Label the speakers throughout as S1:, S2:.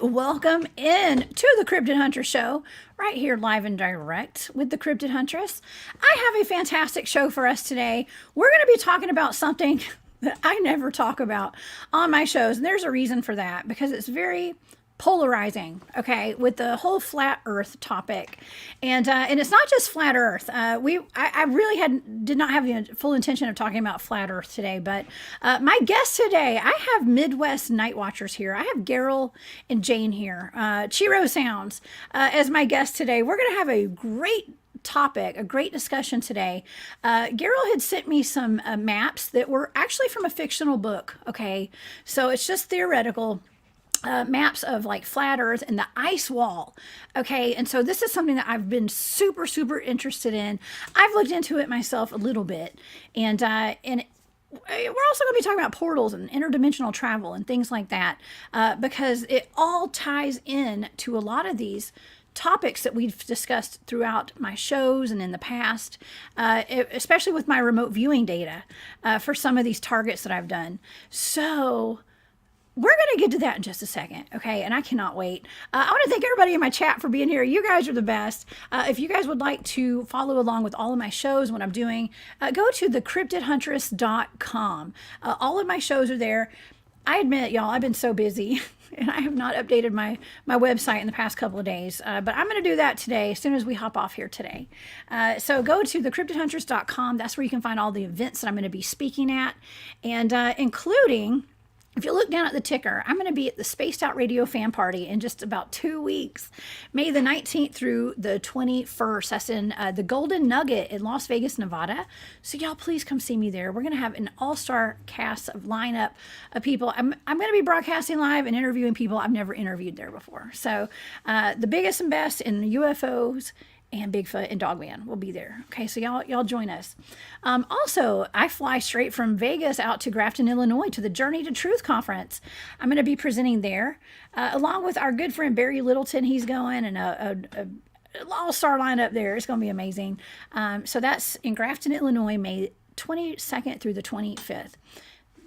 S1: Welcome in to the Cryptid Hunter Show, right here live and direct with the Cryptid Huntress. I have a fantastic show for us today. We're going to be talking about something that I never talk about on my shows, and there's a reason for that, because it's very polarizing, okay, with the whole flat Earth topic, and it's not just flat Earth. I really did not have the full intention of talking about flat Earth today, but my guests today, I have Midwest Night Watchers here. I have Geryl and Jane here, Chiro Sounds, as my guests today. We're going to have a great topic, a great discussion today. Geryl had sent me some maps that were actually from a fictional book, okay, so it's just theoretical. Maps of like flat Earth and the ice wall. Okay. And so this is something that I've been super, super interested in. I've looked into it myself a little bit, and we're also going to be talking about portals and interdimensional travel and things like that, because it all ties in to a lot of these topics that we've discussed throughout my shows and in the past, especially with my remote viewing data, for some of these targets that I've done. So we're going to get to that in just a second, okay? And I cannot wait. I want to thank everybody in my chat for being here. You guys are the best. If you guys would like to follow along with all of my shows, what I'm doing, go to thecryptidhuntress.com. All of my shows are there. I admit, y'all, I've been so busy, and I have not updated my website in the past couple of days, but I'm going to do that today as soon as we hop off here today. So go to thecryptidhuntress.com. That's where you can find all the events that I'm going to be speaking at, and including, if you look down at the ticker, I'm going to be at the Spaced Out Radio Fan Party in just about 2 weeks, May the 19th through the 21st. That's in the Golden Nugget in Las Vegas, Nevada. So y'all, please come see me there. We're going to have an all-star cast of lineup of people. I'm going to be broadcasting live and interviewing people I've never interviewed there before. So the biggest and best in UFOs and Bigfoot and Dogman will be there. Okay, so y'all join us. Also, I fly straight from Vegas out to Grafton, Illinois to the Journey to Truth conference. I'm going to be presenting there, along with our good friend Barry Littleton. He's going, and a all-star lineup there. It's going to be amazing. So that's in Grafton, Illinois, May 22nd through the 25th.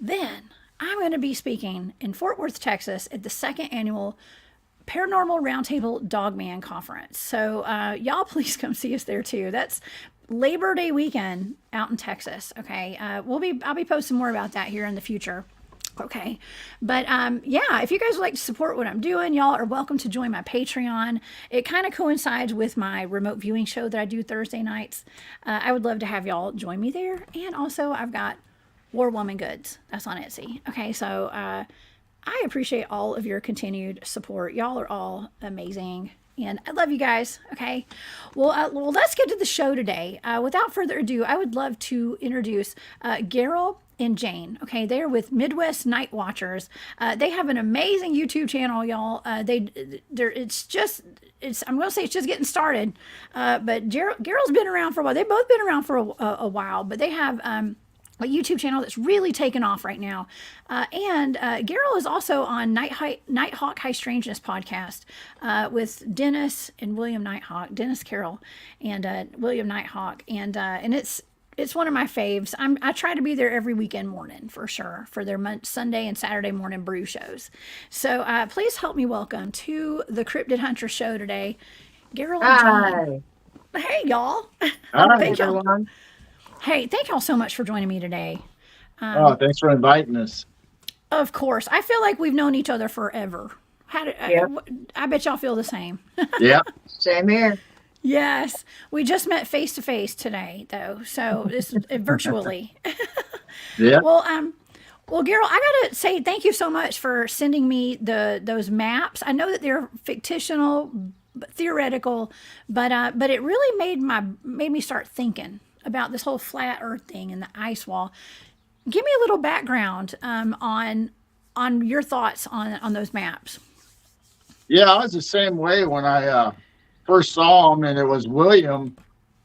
S1: Then I'm going to be speaking in Fort Worth, Texas at the second annual Paranormal Roundtable Dogman Conference. So y'all please come see us there too. That's Labor Day weekend out in Texas. Okay, I'll be posting more about that here in the future. Okay, but yeah, if you guys would like to support what I'm doing, y'all are welcome to join my Patreon. It kind of coincides with my remote viewing show that I do Thursday nights. I would love to have y'all join me there. And also, I've got War Woman Goods. That's on Etsy. Okay, so I appreciate all of your continued support. Y'all are all amazing, and I love you guys. Okay, well, let's get to the show today. Without further ado, I would love to introduce Geryl and Jane. Okay, they're with Midwest Night Watchers. They have an amazing YouTube channel, y'all. I'm gonna say it's just getting started. But Geryl's been around for a while. They've both been around for a while, but they have a YouTube channel that's really taken off right now. And Geryl is also on Nighthawk High Strangeness podcast with Dennis and William Nighthawk, Dennis Carroll and William Nighthawk. And it's one of my faves. I try to be there every weekend morning for sure for their Sunday and Saturday morning brew shows. So please help me welcome to the Cryptid Hunter show today, Geryl and Jane. Hey, y'all.
S2: Hi, everyone.
S1: Hey, thank y'all so much for joining me today.
S2: Thanks for inviting us.
S1: Of course. I feel like we've known each other forever. I bet y'all feel the same.
S2: Yeah.
S3: Same here.
S1: Yes. We just met face to face today, though. So this virtually.
S2: Yeah.
S1: Well, Well, Geryl, I gotta say thank you so much for sending me those maps. I know that they're fictional, theoretical, but it really made me start thinking about this whole flat Earth thing and the ice wall. Give me a little background on your thoughts on those maps.
S2: Yeah, I was the same way when I first saw him, and it was William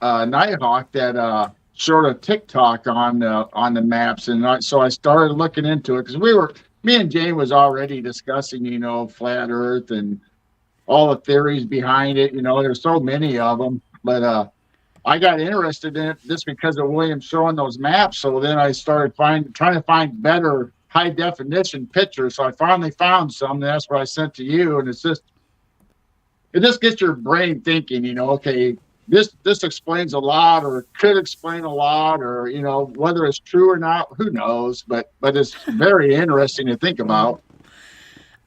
S2: Nighthawk that showed a TikTok on the maps, and so I started looking into it because me and Jane was already discussing, flat Earth and all the theories behind it. There's so many of them, but I got interested in it just because of William showing those maps. So then I started trying to find better high definition pictures. So I finally found some. And that's what I sent to you. And it just gets your brain thinking, okay, this explains a lot, or could explain a lot, or whether it's true or not, who knows? But it's very interesting to think about.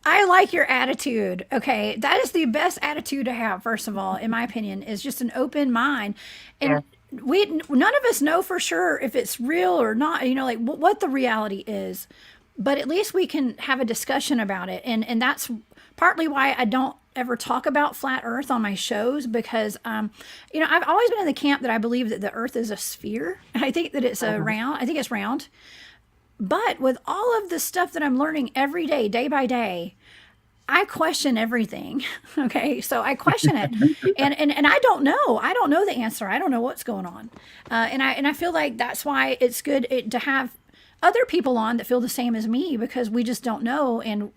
S1: I like your attitude. Okay, that is the best attitude to have. First of all, in my opinion, is just an open mind, and none of us know for sure if it's real or not. Like what the reality is, but at least we can have a discussion about it, and that's partly why I don't ever talk about flat Earth on my shows because, I've always been in the camp that I believe that the Earth is a sphere. I think that it's round. I think it's round. But with all of the stuff that I'm learning every day by day, I question everything. Okay, so I question it, and I don't know. I don't know the answer. I don't know what's going on, and I feel like that's why it's good to have other people on that feel the same as me because we just don't know. And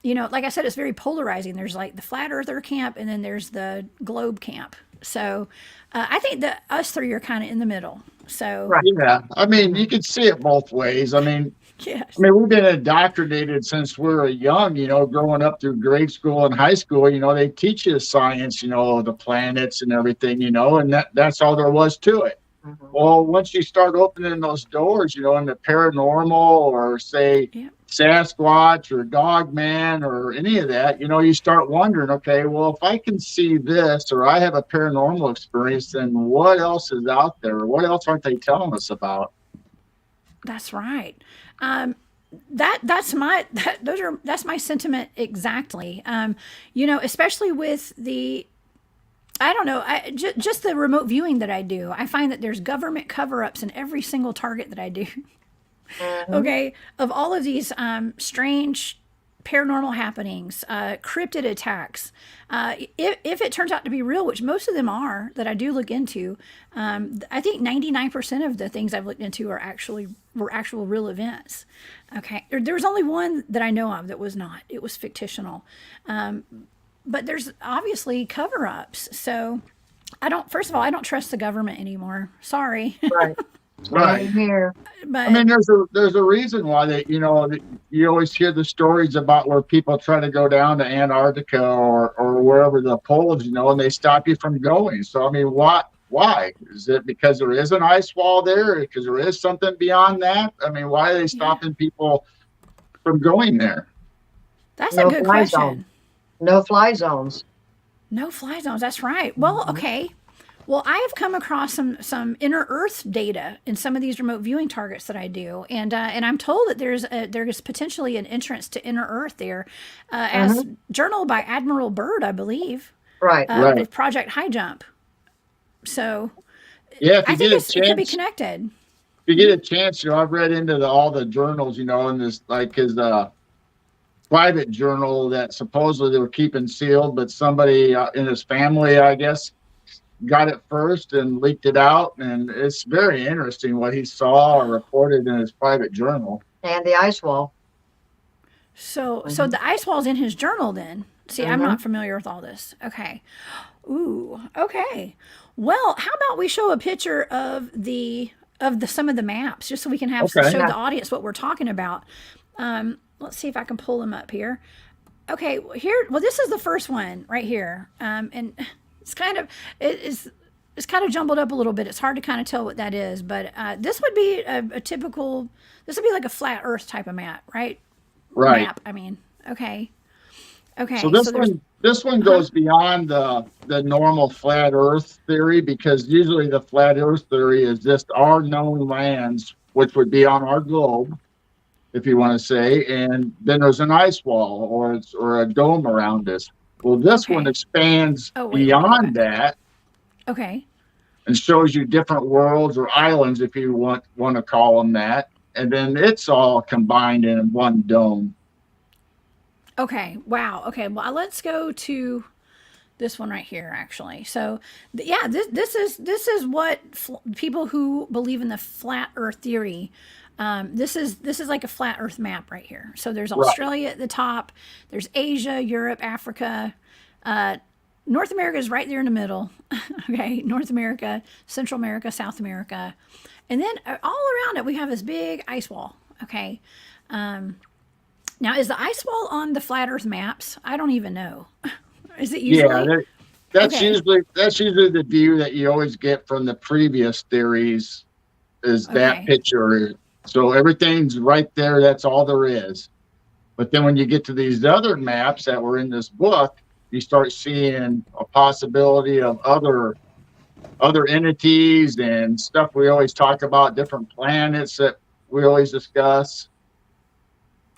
S1: like I said, it's very polarizing. There's like the flat earther camp, and then there's the globe camp. So I think that us three are kind of in the middle. So
S2: yeah, I mean, you can see it both ways. I mean,
S1: yes.
S2: I mean, we've been indoctrinated since we were young, growing up through grade school and high school. They teach you science, the planets and everything, and that's all there was to it. Mm-hmm. Well, once you start opening those doors, in the paranormal or say Sasquatch or Dogman or any of that, you start wondering, okay, well, if I can see this or I have a paranormal experience, then what else is out there? What else aren't they telling us about?
S1: That's right. That's my sentiment exactly. Especially with the, I don't know, just the remote viewing that I do. I find that there's government cover-ups in every single target that I do. Mm-hmm. Okay, of all of these strange paranormal happenings, cryptid attacks. If it turns out to be real, which most of them are, that I do look into, I think 99% of the things I've looked into were actual real events. Okay, there was only one that I know of that was not. It was fictional. But there's obviously cover-ups. So first of all, I don't trust the government anymore. Sorry.
S2: Right. Right here, but I mean, there's a reason why that you always hear the stories about where people try to go down to Antarctica or wherever the poles, and they stop you from going. So I mean, why is it because there is an ice wall there? Because there is something beyond that? I mean, why are they stopping people from going there?
S1: That's a good question.
S3: Zone. No fly zones.
S1: No fly zones. That's right. Well, okay. Well, I have come across some inner Earth data in some of these remote viewing targets that I do, and I'm told that there is potentially an entrance to inner Earth there, as journaled by Admiral Byrd, I believe.
S3: Right.
S1: With Project High Jump. So,
S2: yeah,
S1: I think it could be connected.
S2: If you get a chance, I've read into all the journals, and this like his private journal that supposedly they were keeping sealed, but somebody in his family, I guess, got it first and leaked it out, and it's very interesting what he saw or reported in his private journal.
S3: And the ice wall.
S1: So the ice wall's in his journal then. See, I'm not familiar with all this. Okay. Ooh, okay. Well, how about we show a picture of some of the maps just so we can show the audience what we're talking about. Let's see if I can pull them up here. Okay, this is the first one right here. And it's kind of jumbled up a little bit. It's hard to kind of tell what that is, but this would be a typical. This would be like a flat Earth type of map, right?
S2: Right.
S1: Map. I mean, okay.
S2: So this one goes beyond the normal flat Earth theory, because usually the flat Earth theory is just our known lands, which would be on our globe, if you want to say, and then there's an ice wall or a dome around us. Well, this one
S1: Okay.
S2: expands
S1: Oh, wait, let me go
S2: beyond
S1: back.
S2: that
S1: Okay.
S2: and shows you different worlds or islands, if you want to call them that. And then it's all combined in one dome.
S1: Okay. Wow. Okay. Well, let's go to this one right here, actually. So, yeah, this is what people who believe in the flat Earth theory. This is like a flat Earth map right here. So there's
S2: Right.
S1: Australia at the top. There's Asia, Europe, Africa. North America is right there in the middle. Okay, North America, Central America, South America, and then all around it we have this big ice wall. Okay, now is the ice wall on the flat Earth maps? I don't even know. Is it
S2: Yeah,
S1: usually?
S2: that's
S1: Okay.
S2: usually the view that you always get from the previous theories is that
S1: Okay.
S2: picture. So everything's right there. That's all there is. But then when you get to these other maps that were in this book, you start seeing a possibility of other entities and stuff we always talk about, different planets that we always discuss.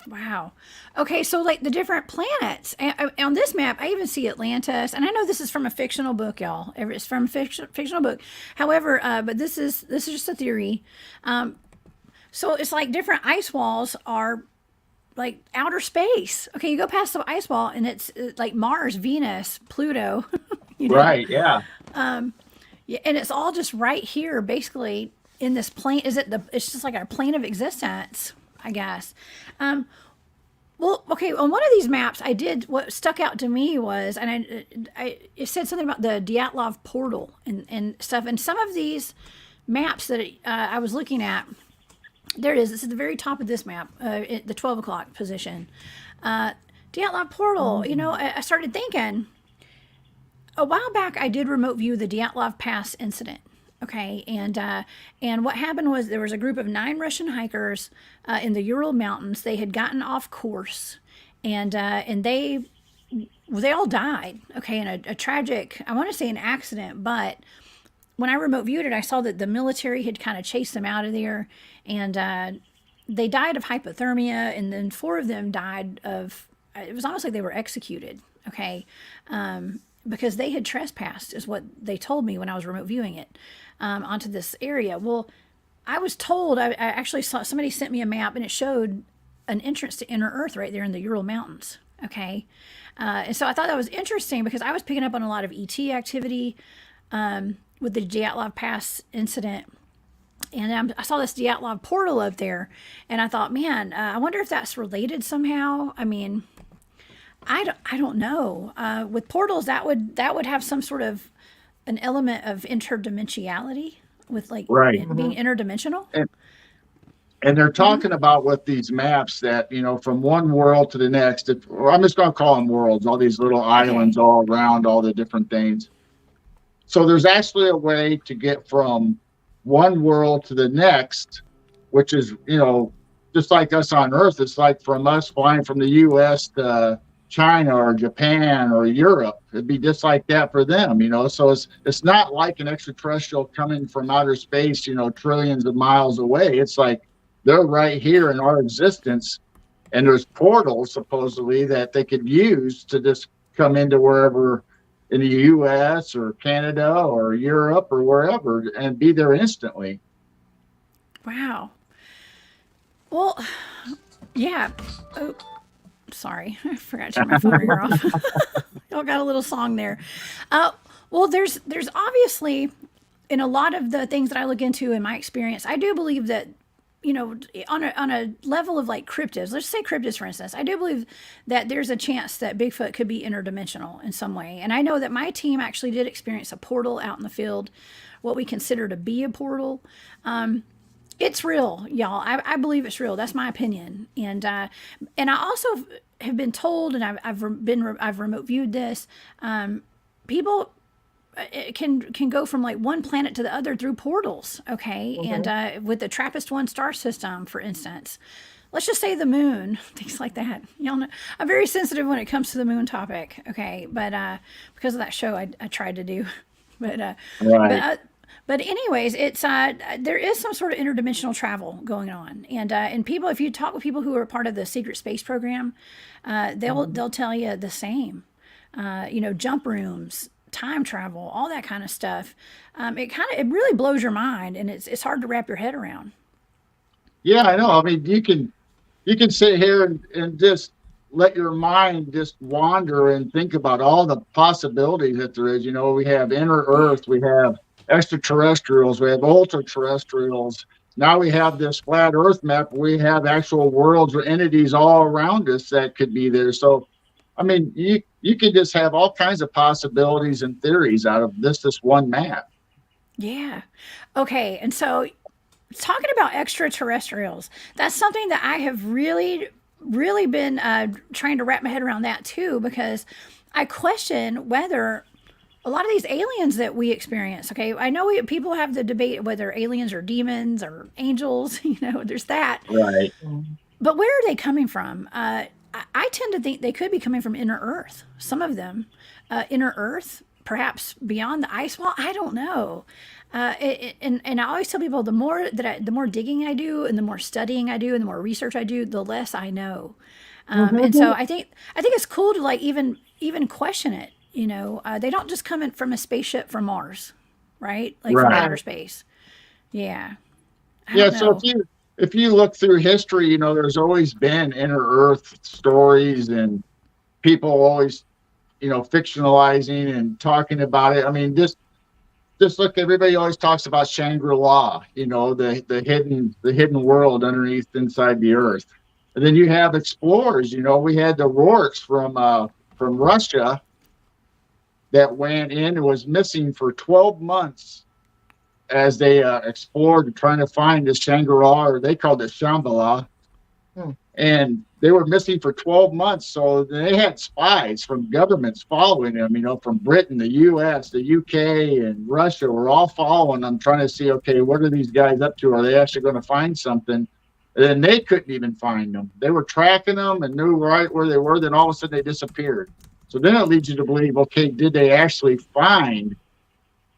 S1: Wow. Okay, so like the different planets on this map, I even see Atlantis, and I know this is from a fictional book, y'all. It's from a fictional book. However, but this is just a theory. So it's like different ice walls are like outer space. Okay, you go past the ice wall, and it's like Mars, Venus, Pluto. You know,
S2: Right. Yeah.
S1: yeah, and it's all just right here, basically in this plane. Is it the? It's just like our plane of existence, I guess. Well, okay, on one of these maps, I did what stuck out to me was, and it said something about the Dyatlov portal and stuff. And some of these maps that I was looking at, there it is. This is the very top of this map, the 12 o'clock position. Dyatlov portal. You know, I started thinking a while back. I did remote view the Dyatlov Pass incident. Okay, and what happened was there was a group of 9 Russian hikers in the Ural Mountains. They had gotten off course, and they all died. Okay, in a tragic, I want to say an accident, but when I remote viewed it, I saw that the military had kind of chased them out of there, and they died of hypothermia, and then 4 of them died of. It was almost like they were executed. Okay, because they had trespassed, is what they told me when I was remote viewing it onto this area. Well, I was told, I actually saw somebody sent me a map and it showed an entrance to inner Earth right there in the Ural Mountains. Okay. And so I thought that was interesting because I was picking up on a lot of ET activity with the Dyatlov Pass incident. And I saw this Dyatlov portal up there, and I thought, man, I wonder if that's related somehow. I mean, I don't know. With portals, that would have some sort of an element of interdimensionality with like
S2: Right.
S1: it being interdimensional.
S2: And they're talking about with these maps that, from one world to the next, or I'm just going to call them worlds, all these little
S1: Okay.
S2: islands all around all the different things. So there's actually a way to get from one world to the next, which is, just like us on Earth. It's like from us flying from the US to China or Japan or Europe. It'd be just like that for them, So it's not like an extraterrestrial coming from outer space, trillions of miles away. It's like they're right here in our existence, and there's portals supposedly that they could use to just come into wherever in the US or Canada or Europe or wherever and be there instantly.
S1: Wow. Well, yeah. Oh, sorry, I forgot to turn my phone ringer off. Y'all got a little song there. Uh, well, there's obviously in a lot of the things that I look into in my experience, I do believe that on a level of like cryptids, let's say cryptids for instance, I do believe that there's a chance that Bigfoot could be interdimensional in some way. And I know that my team actually did experience a portal out in the field, what we consider to be a portal. It's real, y'all. I believe it's real. That's my opinion. And I also have been told, and I've remote viewed this. People it can go from like one planet to the other through portals. Okay, and with the TRAPPIST-1 star system, for instance, let's just say the moon, things like that. Y'all know I'm very sensitive when it comes to the moon topic. Okay, but because of that show I tried to do, but
S2: Right.
S1: But anyways, it's there is some sort of interdimensional travel going on, and people, if you talk with people who are part of the secret space program, they'll tell you the same. Jump rooms, time travel, all that kind of stuff. It really blows your mind, and it's hard to wrap your head around.
S2: Yeah, I know. I mean, you can sit here and just let your mind just wander and think about all the possibilities that there is. We have inner Earth, we have extraterrestrials, we have ultra terrestrials. Now we have this flat Earth map. We have actual worlds or entities all around us that could be there. So, I mean, you could just have all kinds of possibilities and theories out of this one map.
S1: Yeah. Okay. And so, talking about extraterrestrials, that's something that I have really, really been trying to wrap my head around that too, because I question whether a lot of these aliens that we experience, okay, I know people have the debate whether aliens are demons or angels, there's that.
S2: Right.
S1: But where are they coming from? I tend to think they could be coming from inner Earth. Some of them, inner Earth, perhaps beyond the ice wall. I don't know. And I always tell people the more digging I do, and the more studying I do, and the more research I do, the less I know. And so I think it's cool to like even question it. They don't just come in from a spaceship from Mars, right? Like from
S2: Right.
S1: outer space. Yeah. I
S2: Yeah.
S1: don't
S2: So
S1: know.
S2: if you look through history, there's always been inner Earth stories, and people always, fictionalizing and talking about it. I mean, just look. Everybody always talks about Shangri-La, the hidden world underneath inside the Earth. And then you have explorers. We had the Rorks from Russia that went in and was missing for 12 months as they explored trying to find the Shangri-La, or they called it Shambhala. And they were missing for 12 months. So they had spies from governments following them, from Britain, the US, the UK, and Russia were all following them, trying to see, okay, what are these guys up to? Are they actually going to find something? And then they couldn't even find them. They were tracking them and knew right where they were. Then all of a sudden they disappeared. So then it leads you to believe, okay, did they actually find,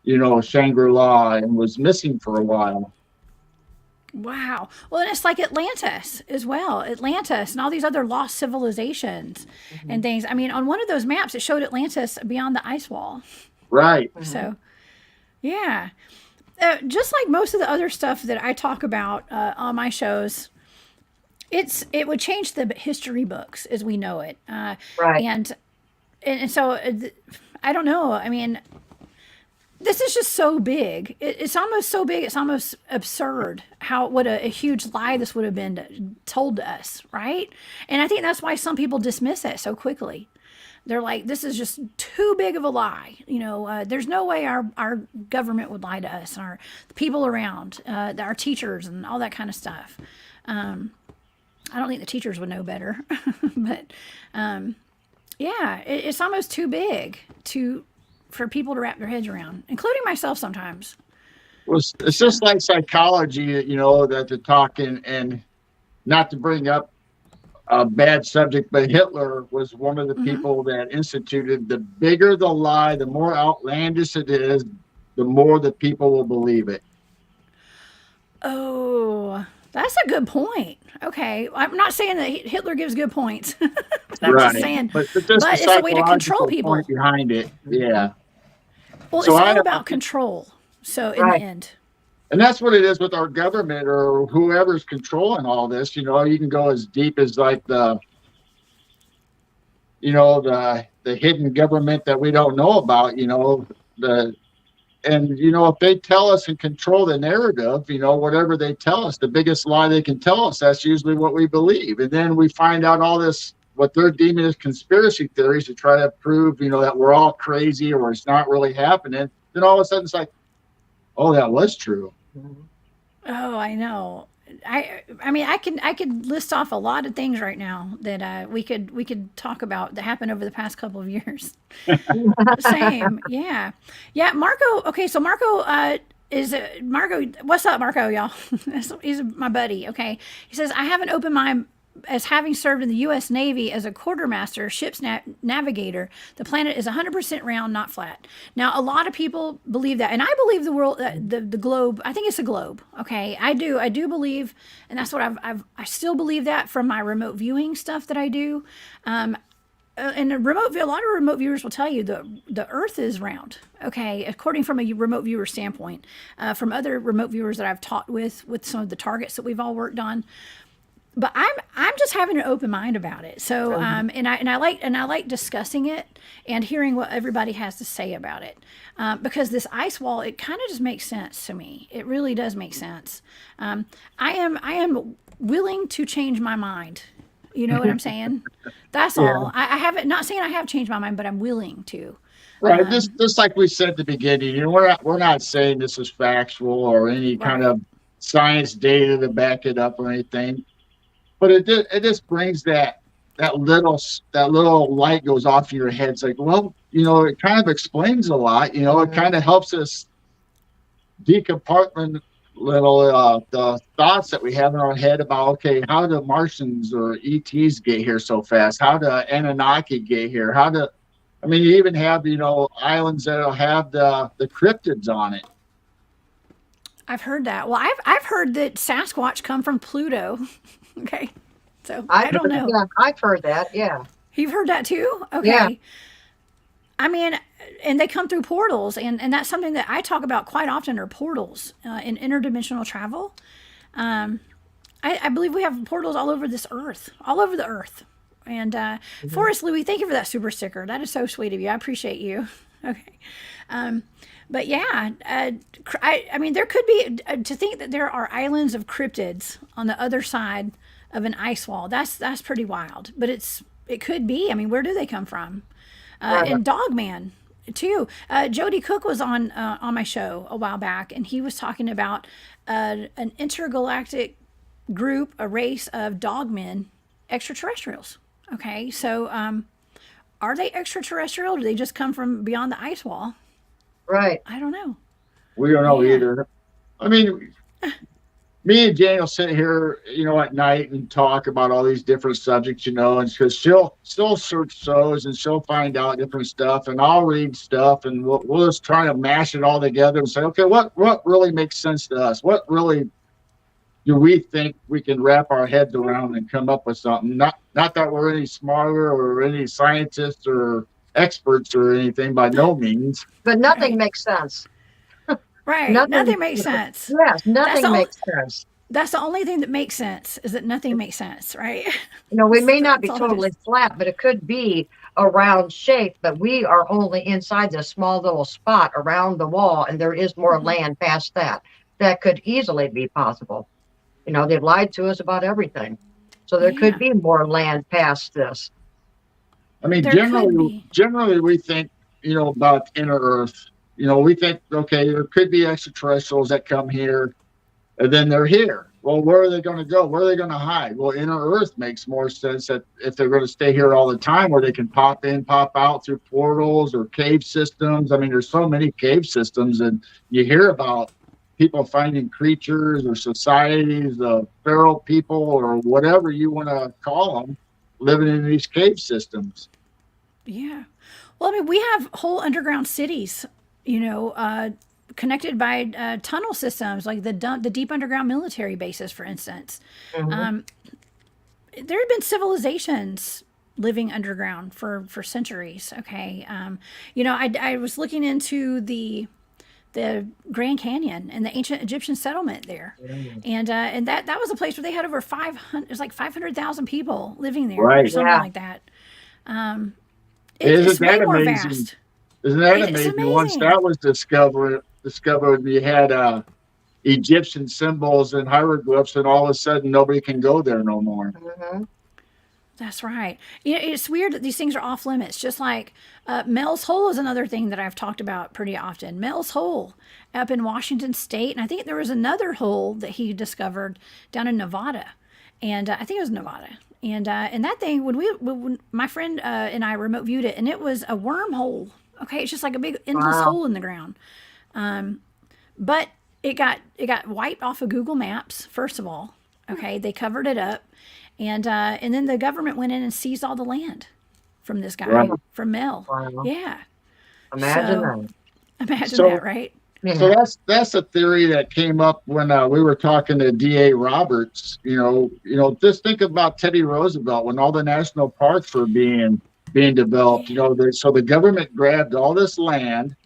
S2: Shangri-La, and was missing for a while?
S1: Wow. Well, and it's like Atlantis as well. Atlantis and all these other lost civilizations and things. I mean, on one of those maps, it showed Atlantis beyond the ice wall.
S2: Right.
S1: So, yeah. Just like most of the other stuff that I talk about on my shows, it would change the history books as we know it.
S3: Right.
S1: And so I don't know. I mean, this is just so big. It's almost so big. It's almost absurd what a huge lie this would have been told to us, right? And I think that's why some people dismiss it so quickly. They're like, this is just too big of a lie. There's no way our government would lie to us, and the people around, our teachers, and all that kind of stuff. I don't think the teachers would know better, but yeah, it's almost too big for people to wrap their heads around, including myself sometimes.
S2: Well, it's just like psychology, that to talk and not to bring up a bad subject, but Hitler was one of the people that instituted the bigger the lie, the more outlandish it is, the more the people will believe it.
S1: Oh, that's a good point. Okay. I'm not saying that Hitler gives good points. I'm
S2: Right.
S1: just saying,
S2: But
S1: but it's a way to control people.
S2: point behind it. Yeah.
S1: Well,
S2: So
S1: it's all about control. So in the end.
S2: And that's what it is with our government or whoever's controlling all this. You can go as deep as like the hidden government that we don't know about, if they tell us and control the narrative, whatever they tell us, the biggest lie they can tell us, that's usually what we believe. And then we find out all this, what they're deeming as conspiracy theories to try to prove, that we're all crazy or it's not really happening. Then all of a sudden it's like, oh, that was true.
S1: Oh, I know. I mean, I could list off a lot of things right now that we could talk about that happened over the past couple of years. Same, yeah. Marco. Okay, so Marco is Marco. What's up, Marco? Y'all, he's my buddy. Okay, he says I haven't opened as having served in the U.S. Navy as a quartermaster, ship's navigator, the planet is 100% round, not flat. Now, a lot of people believe that, and I believe the world, the globe. I think it's a globe. Okay, I do believe, and that's what I still believe that from my remote viewing stuff that I do. And a lot of remote viewers will tell you the Earth is round. Okay, according from a remote viewer standpoint, from other remote viewers that I've talked with some of the targets that we've all worked on. But I'm just having an open mind about it. So and I like discussing it and hearing what everybody has to say about it, because this ice wall, it kind of just makes sense to me. It really does make sense. I am willing to change my mind. You know what I'm saying? That's all. I haven't, not saying I have changed my mind, but I'm willing to.
S2: Right. Just like we said at the beginning, we're not saying this is factual or any kind of science data to back it up or anything. But it just brings that little light goes off in your head. It's like, well, it kind of explains a lot. It kind of helps us decompartment the thoughts that we have in our head about, okay, how do Martians or ETs get here so fast? How do Anunnaki get here? You even have, islands that'll have the cryptids on it.
S1: I've heard that. Well, I've heard that Sasquatch come from Pluto. Okay. So I don't know.
S3: Yeah, I've heard that. Yeah.
S1: You've heard that too? Okay.
S3: Yeah.
S1: And they come through portals, and that's something that I talk about quite often are portals in interdimensional travel. I believe we have portals all over this earth, all over the earth. And Forrest Louis, thank you for that super sticker. That is so sweet of you. I appreciate you. Okay. But yeah, there could be, to think that there are islands of cryptids on the other side of an ice wall. That's pretty wild. But it could be. Where do they come from? And Dogman too. Jody Cook was on my show a while back, and he was talking about an intergalactic group, a race of dogmen, extraterrestrials. Okay, so are they extraterrestrial? Do they just come from beyond the ice wall?
S3: Right.
S1: I don't know.
S2: We don't know either. Me and Jane will sit here, at night and talk about all these different subjects, and because she'll search those and she'll find out different stuff, and I'll read stuff, and we'll just try to mash it all together and say, okay, what really makes sense to us? What really do we think we can wrap our heads around and come up with something? Not that we're any smarter or any scientists or experts or anything, by no means.
S3: But nothing makes sense.
S1: Right. Nothing makes sense.
S3: Yes, nothing makes sense.
S1: That's the only thing that makes sense, is that nothing makes sense, right?
S3: We may not be totally flat, but it could be a round shape, but we are only inside this small little spot around the wall, and there is more land past that. That could easily be possible. They've lied to us about everything. So there could be more land past this.
S2: Generally we think, about inner Earth. We think, okay, there could be extraterrestrials that come here, and then they're here. Well, where are they going to go? Where are they going to hide? Well, inner Earth makes more sense that if they're going to stay here all the time, where they can pop in, pop out through portals or cave systems. There's so many cave systems, and you hear about people finding creatures or societies of feral people or whatever you want to call them, living in these cave systems.
S1: Yeah. Well, we have whole underground cities, connected by tunnel systems, like the deep underground military bases, for instance. Mm-hmm. There have been civilizations living underground for centuries. Okay. I was looking into the Grand Canyon and the ancient Egyptian settlement there. And that was a place where they had over 500, it was like 500,000 people living there,
S2: right,
S1: or something like that. It's way more vast.
S2: Isn't that amazing? Once that was discovered, you had Egyptian symbols and hieroglyphs, and all of a sudden nobody can go there no more.
S3: Mm-hmm.
S1: That's right. It's weird that these things are off limits. Just like Mel's Hole is another thing that I've talked about pretty often. Mel's Hole up in Washington State, and I think there was another hole that he discovered down in Nevada, and I think it was Nevada. And that thing, when my friend and I remote viewed it, and it was a wormhole. Okay, it's just like a big endless hole in the ground. But it got wiped off of Google Maps, first of all. Okay, they covered it up. And then the government went in and seized all the land from this guy,
S2: Right.
S1: from Mel.
S3: Wow.
S1: Yeah.
S3: Imagine
S1: So imagine
S2: So
S1: that, right?
S3: that.
S2: So
S3: Yeah.
S2: that's a theory that came up when we were talking to D.A. Roberts. Just think about Teddy Roosevelt when all the national parks were being developed.
S1: Yeah.
S2: So the government grabbed all this land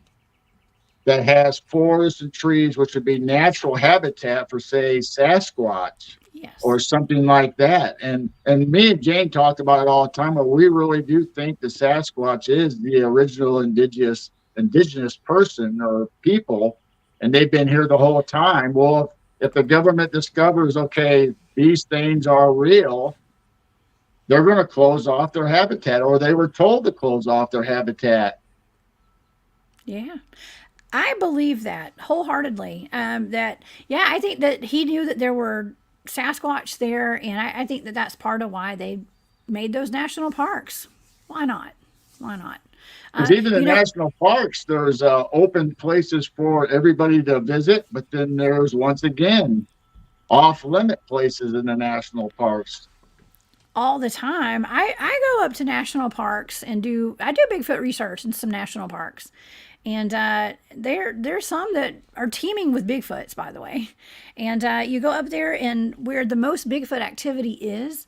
S2: that has forests and trees, which would be natural habitat for, say, Sasquatch
S1: Yes.
S2: or something like that. And me and Jane talked about it all the time, but we really do think the Sasquatch is the original indigenous person or people, and they've been here the whole time. Well, if the government discovers, okay, these things are real, they're going to close off their habitat, or they were told to close off their habitat.
S1: Yeah. I believe that wholeheartedly. Yeah, I think that he knew that there were Sasquatch there, and I think that that's part of why they made those national parks. Why not? Why not?
S2: Because even
S1: You
S2: in
S1: know,
S2: national parks, there's open places for everybody to visit, but then there's once again off limit places in the national parks.
S1: all the time. I go up to national parks and I do Bigfoot research in some national parks, and there's some that are teeming with Bigfoots, by the way. And you go up there, and where the most Bigfoot activity is,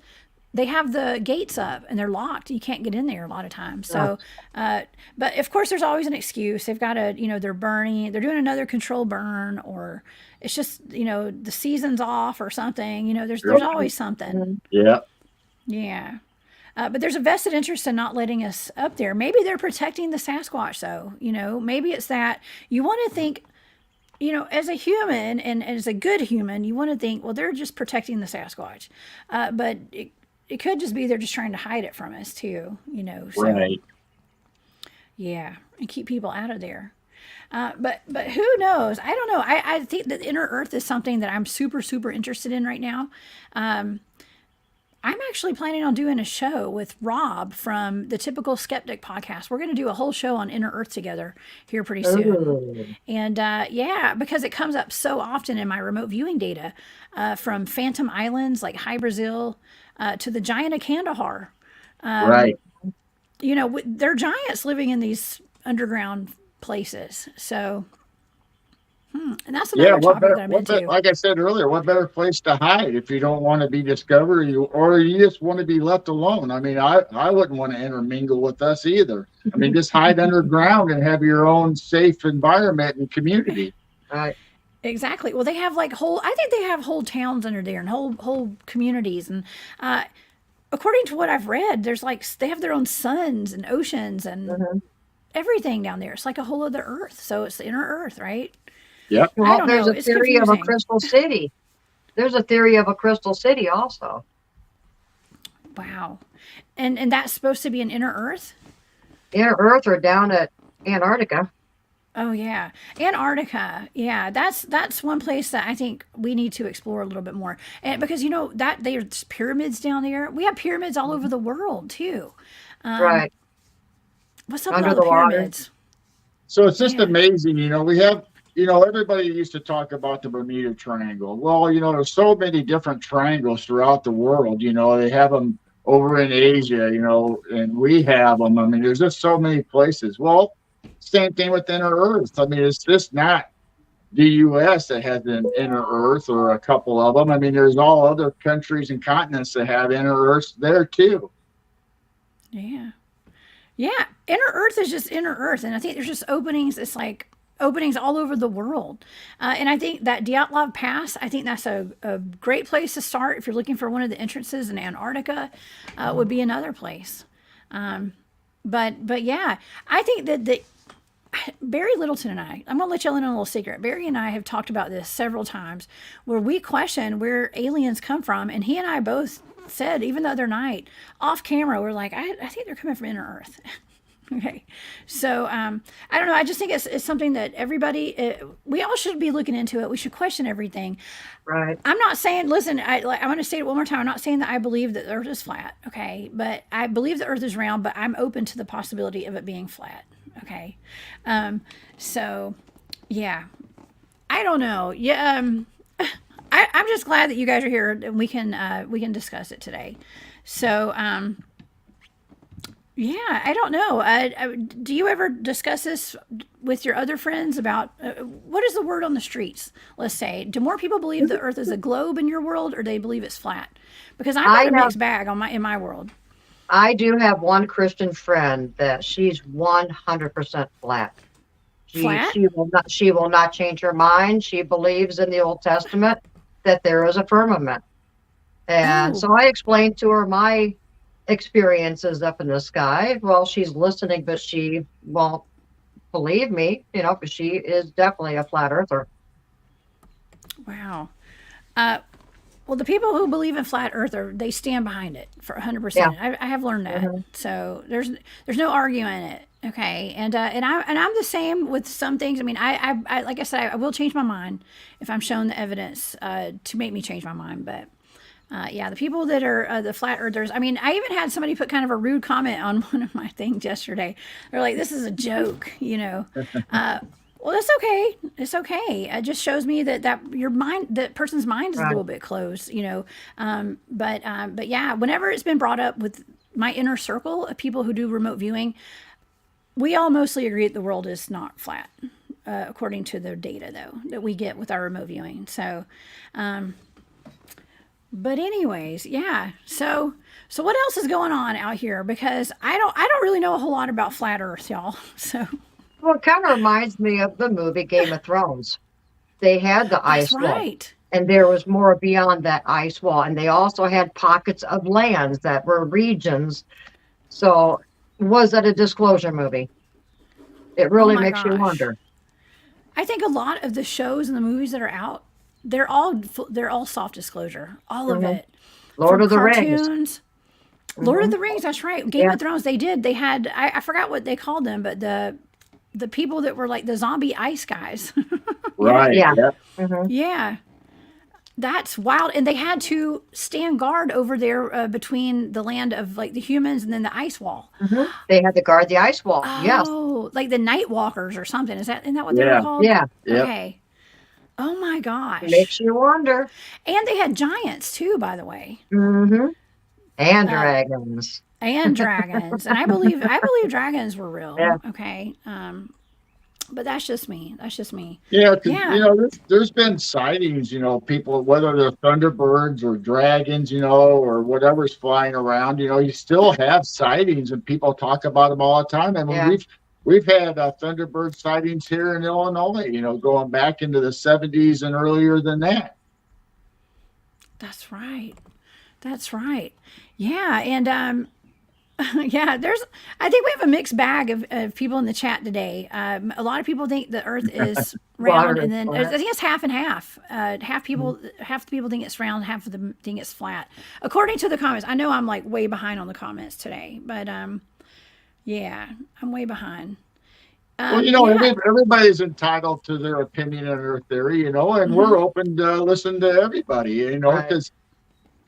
S1: they have the gates up and they're locked. You can't get in there a lot of times. So, but of course, there's always an excuse. They've got to, they're burning, they're doing another control burn, or it's just, the season's off or something. There's always something.
S2: Yeah.
S1: Yeah. But there's a vested interest in not letting us up there. Maybe they're protecting the Sasquatch, though. Maybe it's that you want to think, as a human and as a good human, you want to think, well, they're just protecting the Sasquatch. But it could just be they're just trying to hide it from us, too. So,
S2: Right.
S1: yeah, and keep people out of there. But who knows? I don't know. I think that inner Earth is something that I'm super, super interested in right now. I'm actually planning on doing a show with Rob from the Typical Skeptic podcast. We're going to do a whole show on inner Earth together here pretty soon.
S3: Ooh.
S1: And yeah, because it comes up so often in my remote viewing data, from phantom islands like High Brazil to the giant of Kandahar.
S2: Right.
S1: They're giants living in these underground places. So, and that's
S2: Yeah.
S1: another topic that I'm into.
S2: Like I said earlier, what better place to hide if you don't want to be discovered, or you just want to be left alone? I mean, I wouldn't want to intermingle with us either. I mean, just hide underground and have your own safe environment and community.
S3: Right.
S1: Exactly. Well, they have I think they have whole towns under there and whole communities. And according to what I've read, there's they have their own suns and oceans and everything down there. It's like a whole other Earth. So it's the inner Earth, right?
S2: Yep.
S1: I
S3: Well,
S1: don't
S3: there's
S1: know.
S3: a
S1: It's
S3: theory of a
S1: confusing.
S3: crystal city. There's a theory of a crystal city also.
S1: Wow. And that's supposed to be an inner Earth?
S3: Inner Earth or down at Antarctica.
S1: Oh yeah, Antarctica. Yeah, that's one place that I think we need to explore a little bit more. And because that there's pyramids down there. We have pyramids all over the world too.
S3: Right.
S1: What's up
S3: Under
S1: with all
S3: the
S1: the
S3: water.
S1: pyramids?
S2: So it's just
S1: Yeah.
S2: amazing. We have, everybody used to talk about the Bermuda Triangle. Well, there's so many different triangles throughout the world. They have them over in Asia, and we have them. I mean, there's just so many places. Well, same thing with inner Earth. I mean, it's just not the U.S. that has an inner Earth or a couple of them. I mean, there's all other countries and continents that have inner Earths there too.
S1: Yeah. Yeah. Inner Earth is just inner Earth, and I think there's just openings. It's like openings all over the world. And I think that Dyatlov Pass, I think that's a great place to start if you're looking for one of the entrances in Antarctica. Would be another place. But yeah, I think that Barry Littleton and I'm going to let y'all in on a little secret. Barry and I have talked about this several times where we question where aliens come from. And he and I both said, even the other night, off camera, we're like, I think they're coming from inner Earth. Okay. So, I don't know. I just think it's something that everybody, we all should be looking into it. We should question everything.
S3: Right.
S1: I'm not saying, listen, I want to say it one more time. I'm not saying that I believe that the Earth is flat. Okay. But I believe the Earth is round, but I'm open to the possibility of it being flat. Okay. So yeah, I don't know. Yeah. I'm just glad that you guys are here and we can discuss it today. So, yeah, I don't know. Do you ever discuss this with your other friends about what is the word on the streets? Let's say, do more people believe the Earth is a globe in your world, or they believe it's flat? Because I've got a mixed bag in my world.
S3: I do have one Christian friend that she's 100% flat.
S1: Flat?
S3: She will not change her mind. She believes in the Old Testament that there is a firmament. And so I explained to her my experiences up in the sky. Well, she's listening, but she won't believe me, because she is definitely a flat earther.
S1: Wow. Well, the people who believe in flat earth they stand behind it for 100%.
S3: Yeah.
S1: I have learned that. So there's no arguing it. Okay. And I'm the same with some things. I mean, I like I said, I will change my mind if I'm shown the evidence to make me change my mind. But yeah, the people that are the flat earthers, I mean, I even had somebody put kind of a rude comment on one of my things yesterday. They're like, this is a joke, Well, that's okay. It's okay. It just shows me that that person's mind is a little bit closed, But yeah, whenever it's been brought up with my inner circle of people who do remote viewing, we all mostly agree that the world is not flat, according to the data, though, that we get with our remote viewing. So, but anyways, yeah. So what else is going on out here? Because I don't really know a whole lot about flat Earth, y'all. So.
S3: Well, it kind of reminds me of the movie Game of Thrones. They had the ice wall, and there was more beyond that ice wall, and they also had pockets of lands that were regions. So, was it a disclosure movie? It really makes you wonder.
S1: I think a lot of the shows and the movies that are out, they're all soft disclosure, all of it.
S3: Lord of the Rings.
S1: Lord of the Rings, that's right. Game of Thrones, they had I forgot what they called them, but the people that were like the zombie ice guys.
S2: Right.
S3: Yeah.
S1: Yeah. That's wild. And they had to stand guard over there between the land of like the humans and then the ice wall.
S3: They had to guard the ice wall.
S1: Oh, like the night walkers or something. Isn't that what they were called?
S3: Yeah.
S1: Okay. Oh my gosh.
S3: It makes you wonder.
S1: And they had giants too, by the way.
S3: And dragons.
S1: And dragons. And I believe dragons were real. Yeah. Okay. But that's just me.
S2: Yeah, there's been sightings, people, whether they're thunderbirds or dragons, or whatever's flying around, you still have sightings and people talk about them all the time. I mean, we've had thunderbird sightings here in Illinois, going back into the 70s and earlier than that.
S1: That's right. Yeah. And, yeah, I think we have a mixed bag of people in the chat today. A lot of people think the Earth is round, and then I think it's half and half. Half the people think it's round, half of them think it's flat. According to the comments, I know I'm like way behind on the comments today, but yeah, I'm way behiund.
S2: Well, everybody's entitled to their opinion and their theory, and we're open to listen to everybody,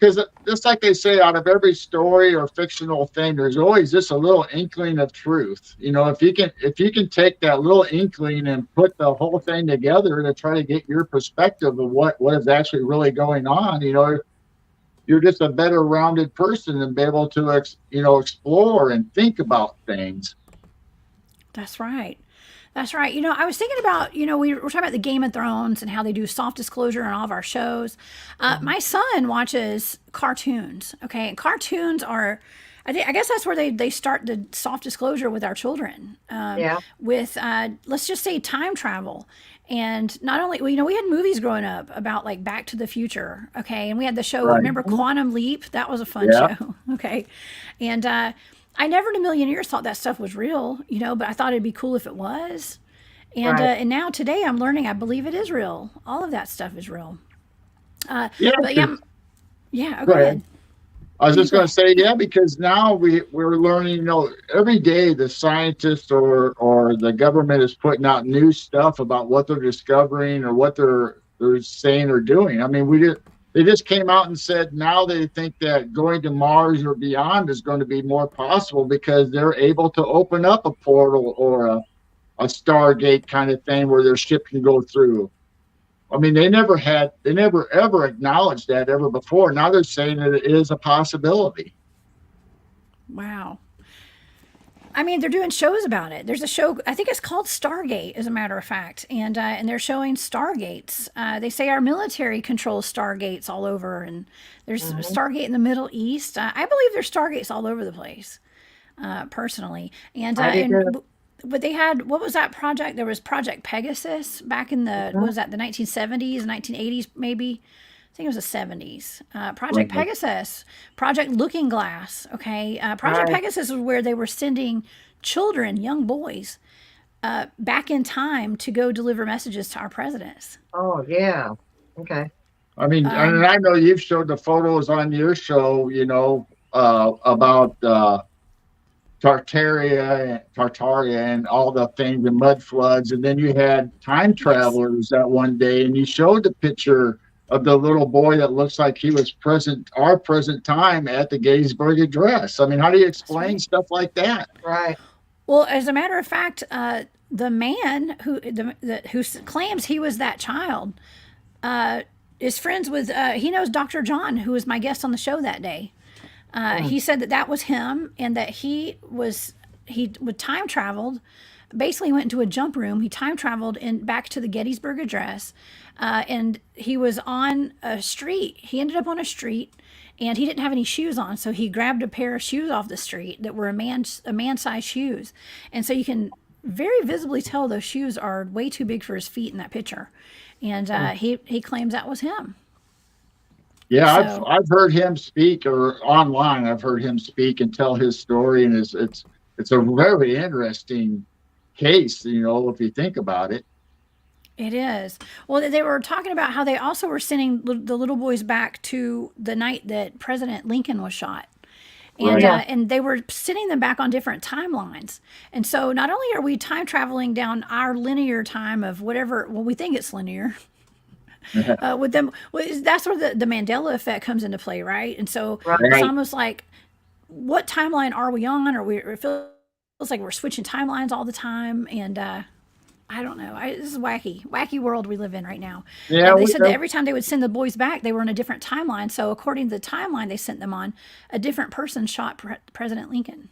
S2: because just like they say, out of every story or fictional thing, there's always just a little inkling of truth. If you can take that little inkling and put the whole thing together to try to get your perspective of what is actually really going on, you're just a better rounded person and be able to, explore and think about things.
S1: That's right. I was thinking about, we were talking about the Game of Thrones and how they do soft disclosure in all of our shows. My son watches cartoons. Okay. And cartoons are, I guess that's where they start the soft disclosure with our children. With, let's just say time travel. And not only, we had movies growing up about like Back to the Future. Okay. And we had the show, remember Quantum Leap? That was a fun show. Okay. And, I never in a million years thought that stuff was real, but I thought it'd be cool if it was. And and now today I'm learning I believe it is real. All of that stuff is real. Go ahead.
S2: I was just going to say, because now we're learning, every day the scientists or the government is putting out new stuff about what they're discovering or what they're saying or doing. I mean, they just came out and said now they think that going to Mars or beyond is going to be more possible because they're able to open up a portal or a Stargate kind of thing where their ship can go through. I mean, they never ever acknowledged that ever before. Now they're saying that it is a possibility.
S1: Wow. I mean, they're doing shows about it. There's a show, I think it's called Stargate, as a matter of fact, and they're showing stargates. They say our military controls stargates all over, and there's a Stargate in the Middle East. I believe there's stargates all over the place, personally. But they had, what was that project? There was Project Pegasus back in the, what was that, the 1970s, 1980s, maybe? I think it was the 70s. Project Pegasus, Project Looking Glass. Okay. Project Pegasus was where they were sending children, young boys, back in time to go deliver messages to our presidents.
S3: Oh, yeah. Okay.
S2: I mean, and I know you've showed the photos on your show, about Tartaria and all the things, the mud floods. And then you had time travelers that one day, and you showed the picture of the little boy that looks like he was our present time at the Gettysburg Address. I mean, how do you explain stuff like that?
S3: Right.
S1: Well, as a matter of fact, the man who claims he was that child is friends with, he knows Dr. John, who was my guest on the show that day. He said that was him, and that he would time traveled, basically went into a jump room. He time traveled back to the Gettysburg Address, and he was on a street. He ended up on a street, and he didn't have any shoes on, so he grabbed a pair of shoes off the street that were a man-sized shoes, and so you can very visibly tell those shoes are way too big for his feet in that picture, and he claims that was him.
S2: Yeah,
S1: So,
S2: I've heard him speak, or online I've heard him speak and tell his story, and it's a very interesting case, if you think about it.
S1: it is. Well, they were talking about how they also were sending the little boys back to the night that President Lincoln was shot. And,
S2: Right.
S1: and they were sending them back on different timelines. And so not only are we time traveling down our linear time of whatever, well, we think it's linear, with them, that's where the Mandela effect comes into play, right? And so it's
S2: Right.
S1: almost like, what timeline are we on? Or it feels like we're switching timelines all the time. And I don't know. This is wacky world we live in right now.
S2: Yeah,
S1: They said that every time they would send the boys back, they were in a different timeline. So according to the timeline they sent them on, a different person shot President Lincoln.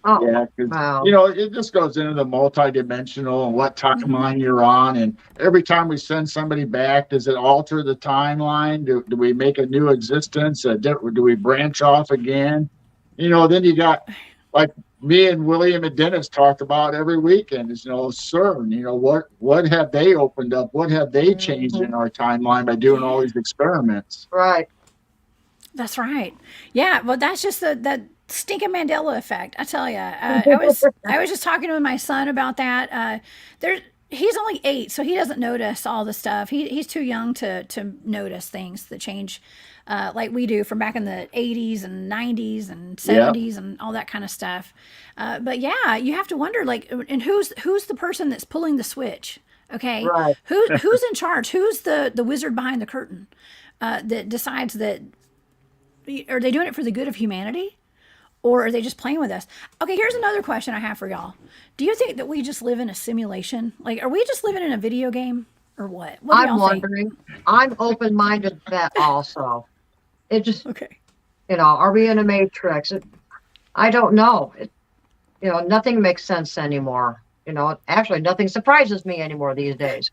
S3: Oh,
S2: Yeah, 'cause,
S3: wow.
S2: it just goes into the multidimensional and what timeline you're on. And every time we send somebody back, does it alter the timeline? Do we make a new existence? Do we branch off again? Then you got, like me and William and Dennis talked about every weekend, is, CERN, what have they opened up? What have they changed in our timeline by doing all these experiments?
S3: Right.
S1: That's right. Yeah, well, that's just that stinking Mandela effect. I tell you, I was just talking with my son about that. He's only 8, so he doesn't notice all the stuff. He's too young to notice things that change, like we do from back in the 80s and 90s and 70s and all that kind of stuff. But yeah, you have to wonder, like, and who's the person that's pulling the switch? Okay,
S3: Right.
S1: who's in charge? Who's the wizard behind the curtain that decides that? Are they doing it for the good of humanity? Or are they just playing with us? Okay, here's another question I have for y'all. Do you think that we just live in a simulation? Like, are we just living in a video game or what? What do
S3: I'm
S1: y'all think?
S3: wondering. I'm open-minded to that also. It just,
S1: Okay.
S3: are we in a matrix? I don't know. Nothing makes sense anymore. Actually, nothing surprises me anymore these days.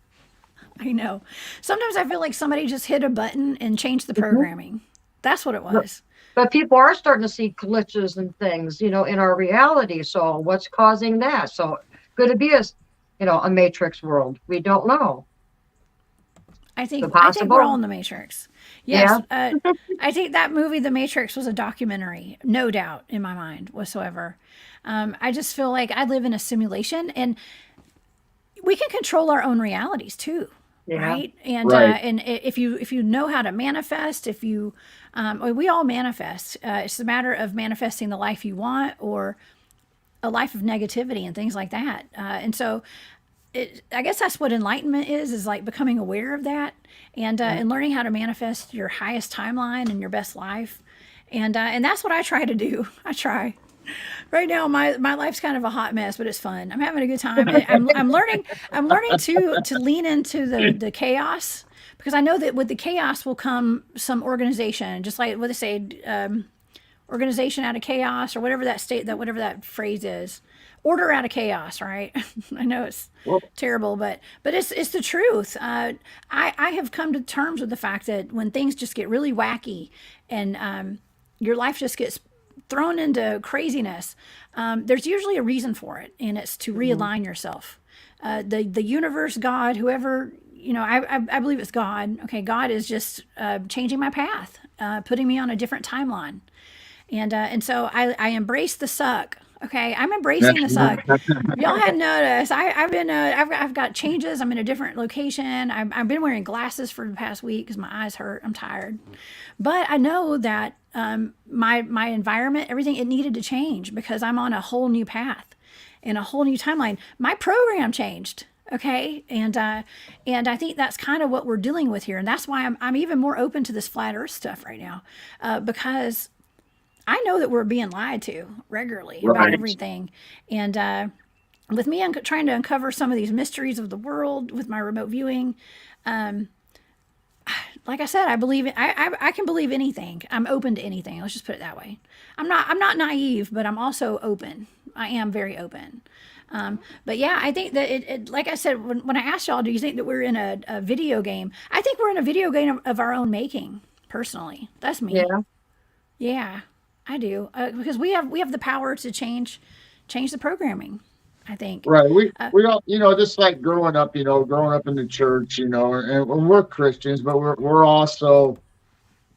S1: I know. Sometimes I feel like somebody just hit a button and changed the programming. That's what it was.
S3: But people are starting to see glitches and things, in our reality. So what's causing that? So could it be a matrix world? We don't know.
S1: I think
S3: possible?
S1: we're all in the Matrix. Yes. I think that movie, The Matrix, was a documentary, no doubt in my mind whatsoever. I just feel like I live in a simulation, and we can control our own realities too.
S3: Yeah.
S1: Right. And
S2: Right.
S1: and if you know how to manifest, we all manifest. It's a matter of manifesting the life you want, or a life of negativity and things like that. And so I guess that's what enlightenment is like becoming aware of that, and learning how to manifest your highest timeline and your best life. And that's what I try to do. I try. right now my life's kind of a hot mess, but it's fun. I'm having a good time. I'm learning to lean into the chaos, because I know that with the chaos will come some organization, just like what they say, organization out of chaos, or whatever whatever that phrase is. Order out of chaos, right? I know it's terrible, but it's the truth. I have come to terms with the fact that when things just get really wacky, and your life just gets thrown into craziness, there's usually a reason for it, and it's to realign yourself. The universe, God, whoever, I believe it's God. Okay, God is just changing my path, putting me on a different timeline, and so I embrace the suck. Okay, I'm embracing the suck. If y'all hadn't noticed, I've got changes. I'm in a different location. I've been wearing glasses for the past week because my eyes hurt. I'm tired, but I know that my environment, everything, it needed to change because I'm on a whole new path and a whole new timeline. My program changed. Okay, and I think that's kind of what we're dealing with here, and that's why I'm even more open to this flat Earth stuff right now, because I know that we're being lied to regularly about everything. And with me, I'm trying to uncover some of these mysteries of the world with my remote viewing. Like I said, I believe I can believe anything. I'm open to anything. Let's just put it that way. I'm not naive, but I'm also open. I am very open. But yeah, I think that it like I said, when I asked y'all, do you think that we're in a video game? I think we're in a video game of our own making, personally. That's me.
S3: Yeah.
S1: Yeah. I do, because we have the power to change the programming, I think.
S2: Right. We don't, just like growing up in the church, and we're Christians, but we're also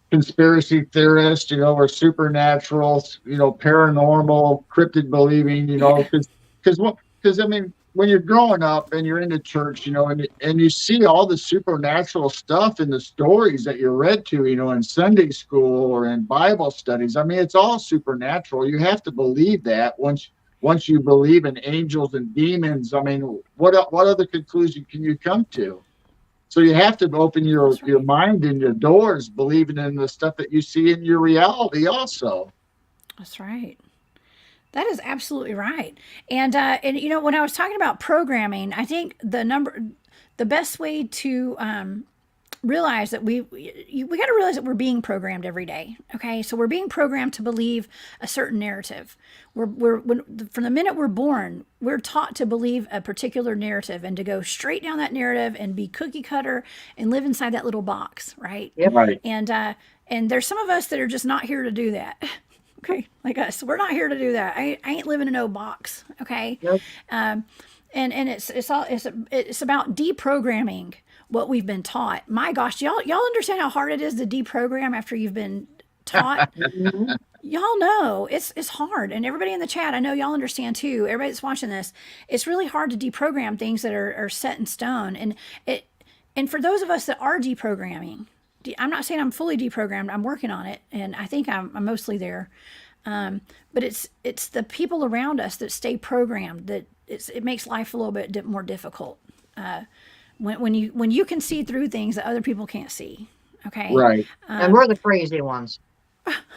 S2: conspiracy theorists, we're supernatural, paranormal, cryptid believing, because I mean, when you're growing up and you're in the church, and you see all the supernatural stuff in the stories that you're read to, in Sunday school or in Bible studies. I mean, it's all supernatural. You have to believe that once you believe in angels and demons. I mean, what other conclusion can you come to? So you have to open your mind and your doors, believing in the stuff that you see in your reality also.
S1: That's right. That is absolutely right. And when I was talking about programming, I think the best way to realize that we got to realize that we're being programmed every day. Okay, so we're being programmed to believe a certain narrative. From the minute we're born, we're taught to believe a particular narrative and to go straight down that narrative and be cookie cutter and live inside that little box, right?
S3: Yep.
S2: Right.
S1: And there's some of us that are just not here to do that. Okay, like us, we're not here to do that. I ain't living in no box. Okay,
S3: Nope.
S1: and it's about deprogramming what we've been taught. My gosh, y'all understand how hard it is to deprogram after you've been taught? Y'all know it's hard, and everybody in the chat, I know y'all understand too. Everybody that's watching this, it's really hard to deprogram things that are set in stone. And for those of us that are deprogramming, I'm not saying I'm fully deprogrammed. I'm working on it, and I think I'm mostly there. But it's the people around us that stay programmed that it makes life a little bit more difficult. When you can see through things that other people can't see. Okay.
S2: Right.
S3: And we're the crazy ones.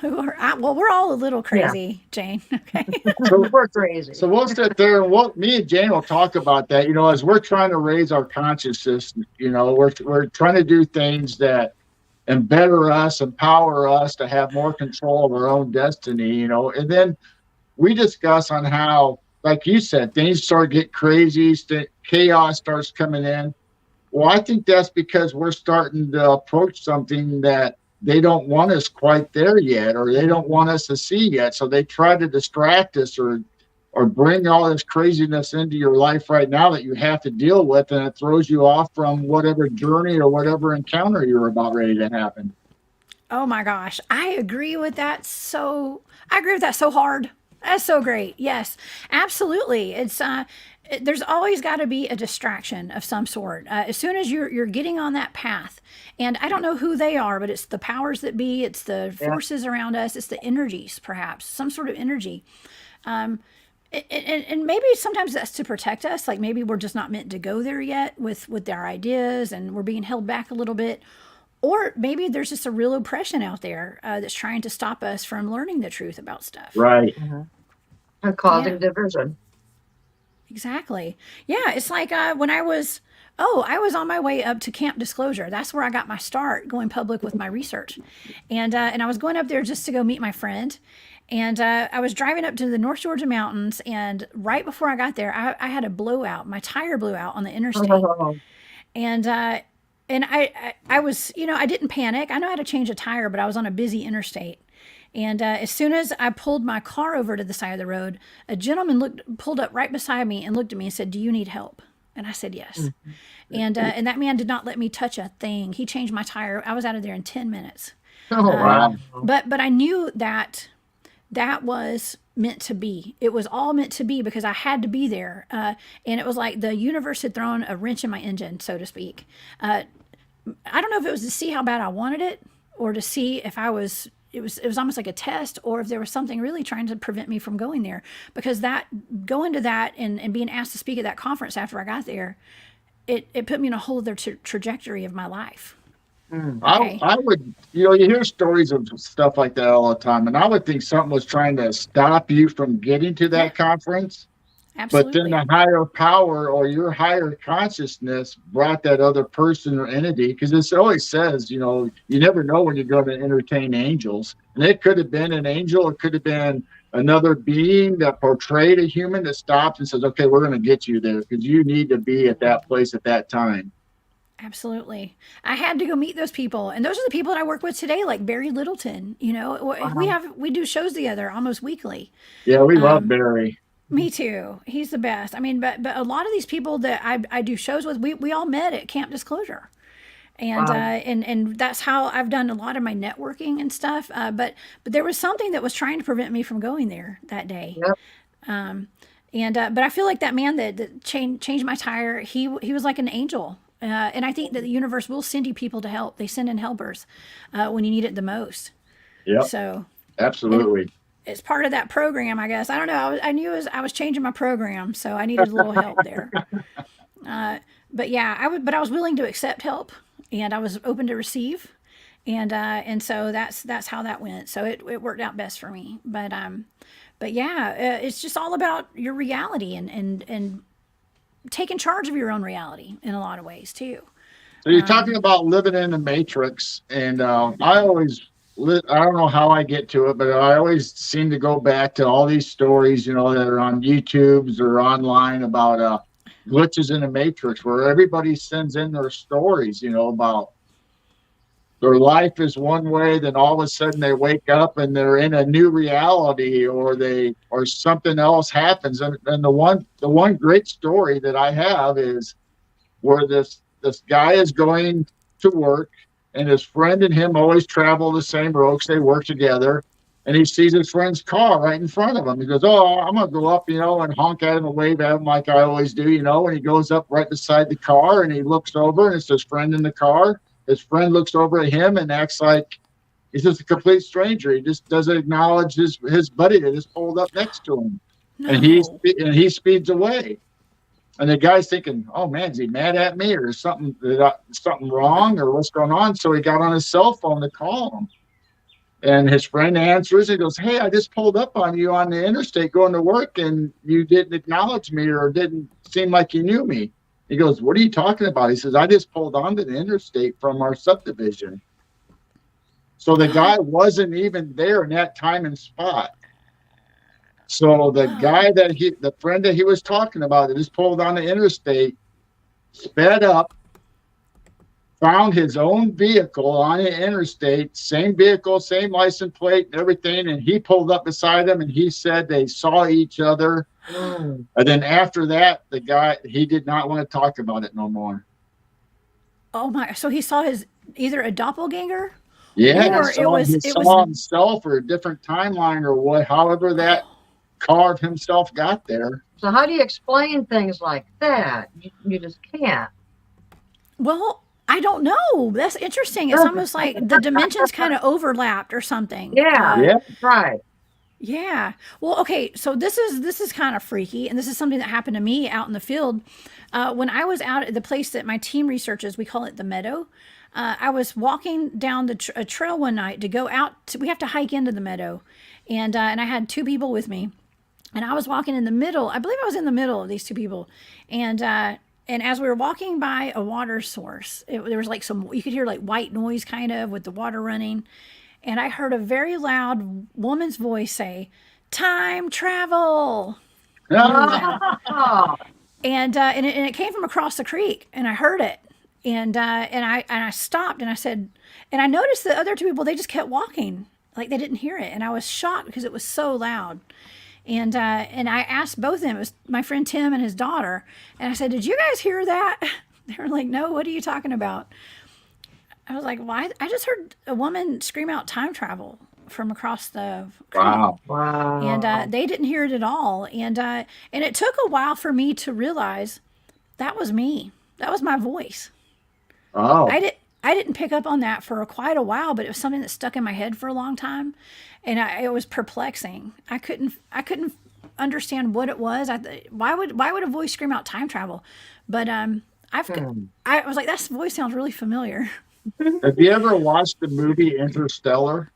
S1: Well, we're all a little crazy, Jane. Okay.
S3: So we're crazy.
S2: So we'll sit there and me and Jane will talk about that, as we're trying to raise our consciousness, we're trying to do things that and better us, empower us to have more control of our own destiny, and then we discuss on how, like you said, things start to get crazy, chaos starts coming in. Well, I think that's because we're starting to approach something that they don't want us quite there yet, or they don't want us to see yet. So they try to distract us or bring all this craziness into your life right now that you have to deal with, and it throws you off from whatever journey or whatever encounter you're about ready to happen.
S1: Oh my gosh, I agree with that so hard. That's so great. Yes, absolutely. It's there's always got to be a distraction of some sort. As soon as you're getting on that path, and I don't know who they are, but it's the powers that be, it's the forces around us, it's the energies, perhaps some sort of energy. And maybe sometimes that's to protect us. Like maybe we're just not meant to go there yet with our ideas, and we're being held back a little bit. Or maybe there's just a real oppression out there that's trying to stop us from learning the truth about stuff.
S2: Right.
S3: And causing
S1: Yeah.
S3: division.
S1: Exactly. Yeah, it's like when I was on my way up to Camp Disclosure. That's where I got my start going public with my research, and I was going up there just to go meet my friend, and I was driving up to the North Georgia mountains, and right before I got there, I had a blowout. My tire blew out on the interstate,
S3: Oh,
S1: and I was, I didn't panic. I know how to change a tire, but I was on a busy interstate. And as soon as I pulled my car over to the side of the road, a gentleman pulled up right beside me and looked at me and said, "Do you need help?" And I said, "Yes." And that man did not let me touch a thing. He changed my tire. I was out of there in 10 minutes.
S3: wow.
S1: But I knew that that was meant to be. It was all meant to be because I had to be there. And it was like the universe had thrown a wrench in my engine, so to speak. I don't know if it was to see how bad I wanted it or to see if it was almost like a test or if there was something really trying to prevent me from going there, because going to that and being asked to speak at that conference after I got there, it put me in a whole other trajectory of my life. Okay.
S2: I would, you hear stories of stuff like that all the time, and I would think something was trying to stop you from getting to that conference. But then
S1: Absolutely.
S2: the higher power or your higher consciousness brought that other person or entity, because it always says, you never know when you're going to entertain angels. And it could have been an angel, it could have been another being that portrayed a human that stops and says, okay, we're going to get you there because you need to be at that place at that time.
S1: Absolutely. I had to go meet those people. And those are the people that I work with today, like Barry Littleton. We do shows together almost weekly.
S2: Yeah, we love Barry.
S1: Me too. He's the best. I mean, but a lot of these people that I do shows with, we all met at Camp Disclosure. And
S3: Wow.
S1: and that's how I've done a lot of my networking and stuff. But there was something that was trying to prevent me from going there that day.
S3: Yep.
S1: And but I feel like that man that changed my tire, he was like an angel. And I think that the universe will send you people to help. They send in helpers when you need it the most.
S2: Yep,
S1: So
S2: absolutely.
S1: it's part of that program, I guess. I don't know. I knew I was changing my program, so I needed a little help there. But yeah, but I was willing to accept help, and I was open to receive, and so that's how that went. So it worked out best for me. But yeah, it's just all about your reality and taking charge of your own reality in a lot of ways too.
S2: So you're talking about living in the matrix, and I don't know how I get to it, but I always seem to go back to all these stories, that are on YouTube's or online about glitches in the matrix, where everybody sends in their stories, about their life is one way, then all of a sudden they wake up and they're in a new reality, or something else happens. And the one great story that I have is where this guy is going to work, and his friend and him always travel the same roads. They work together, and he sees his friend's car right in front of him. He goes, "Oh, I'm gonna go up, and honk at him and wave at him like I always do, And he goes up right beside the car, and he looks over, and it's his friend in the car. His friend looks over at him and acts like he's just a complete stranger. He just doesn't acknowledge his buddy that is pulled up next to him, and
S1: No.
S2: he speeds away. And the guy's thinking, "Oh man, is he mad at me, or something wrong, or what's going on?" So he got on his cell phone to call him. And his friend answers. He goes, "Hey, I just pulled up on you on the interstate going to work, and you didn't acknowledge me or didn't seem like you knew me." He goes, "What are you talking about?" He says, "I just pulled onto the interstate from our subdivision." So the guy wasn't even there in that time and spot. So the guy the friend that he was talking about that just pulled on the interstate, sped up, found his own vehicle on the interstate, same vehicle, same license plate and everything. And he pulled up beside him, and he said they saw each other. And then after that, the guy, he did not want to talk about it no more.
S1: Oh my! So he saw either a doppelganger,
S2: Yeah,
S1: or
S2: he saw himself or a different timeline or however that car of himself got there.
S3: So how do you explain things like that? You just can't.
S1: Well, I don't know. That's interesting. It's almost like the dimensions kind of overlapped or something.
S3: Yeah, right.
S1: Yeah. Well, okay. So this is kind of freaky, and this is something that happened to me out in the field. When I was out at the place that my team researches, we call it the meadow. I was walking down a trail one night to go out. We have to hike into the meadow, and I had two people with me. and I was walking in the middle. I believe I was in the middle of these two people, and as we were walking by a water source, there was like some, you could hear like white noise kind of with the water running, and I heard a very loud woman's voice say, "Time travel."
S3: Oh,
S1: And it came from across the creek, and I heard it, and I stopped, and I said, and I noticed the other two people, they just kept walking like they didn't hear it, and I was shocked because it was so loud. And I asked both of them, it was my friend Tim and his daughter, and I said, "Did you guys hear that?" They were like, "No, what are you talking about?" I was like, "Well, I just heard a woman scream out time travel from across the creek."
S2: Wow.
S1: And
S3: wow.
S1: they didn't hear it at all. And it took a while for me to realize that was me. That was my voice.
S2: Oh,
S1: I didn't pick up on that for quite a while, but it was something that stuck in my head for a long time, and it was perplexing. I couldn't understand what it was. Why would a voice scream out time travel? But
S3: Hmm.
S1: I was like, that voice sounds really familiar.
S2: have you ever watched the movie Interstellar?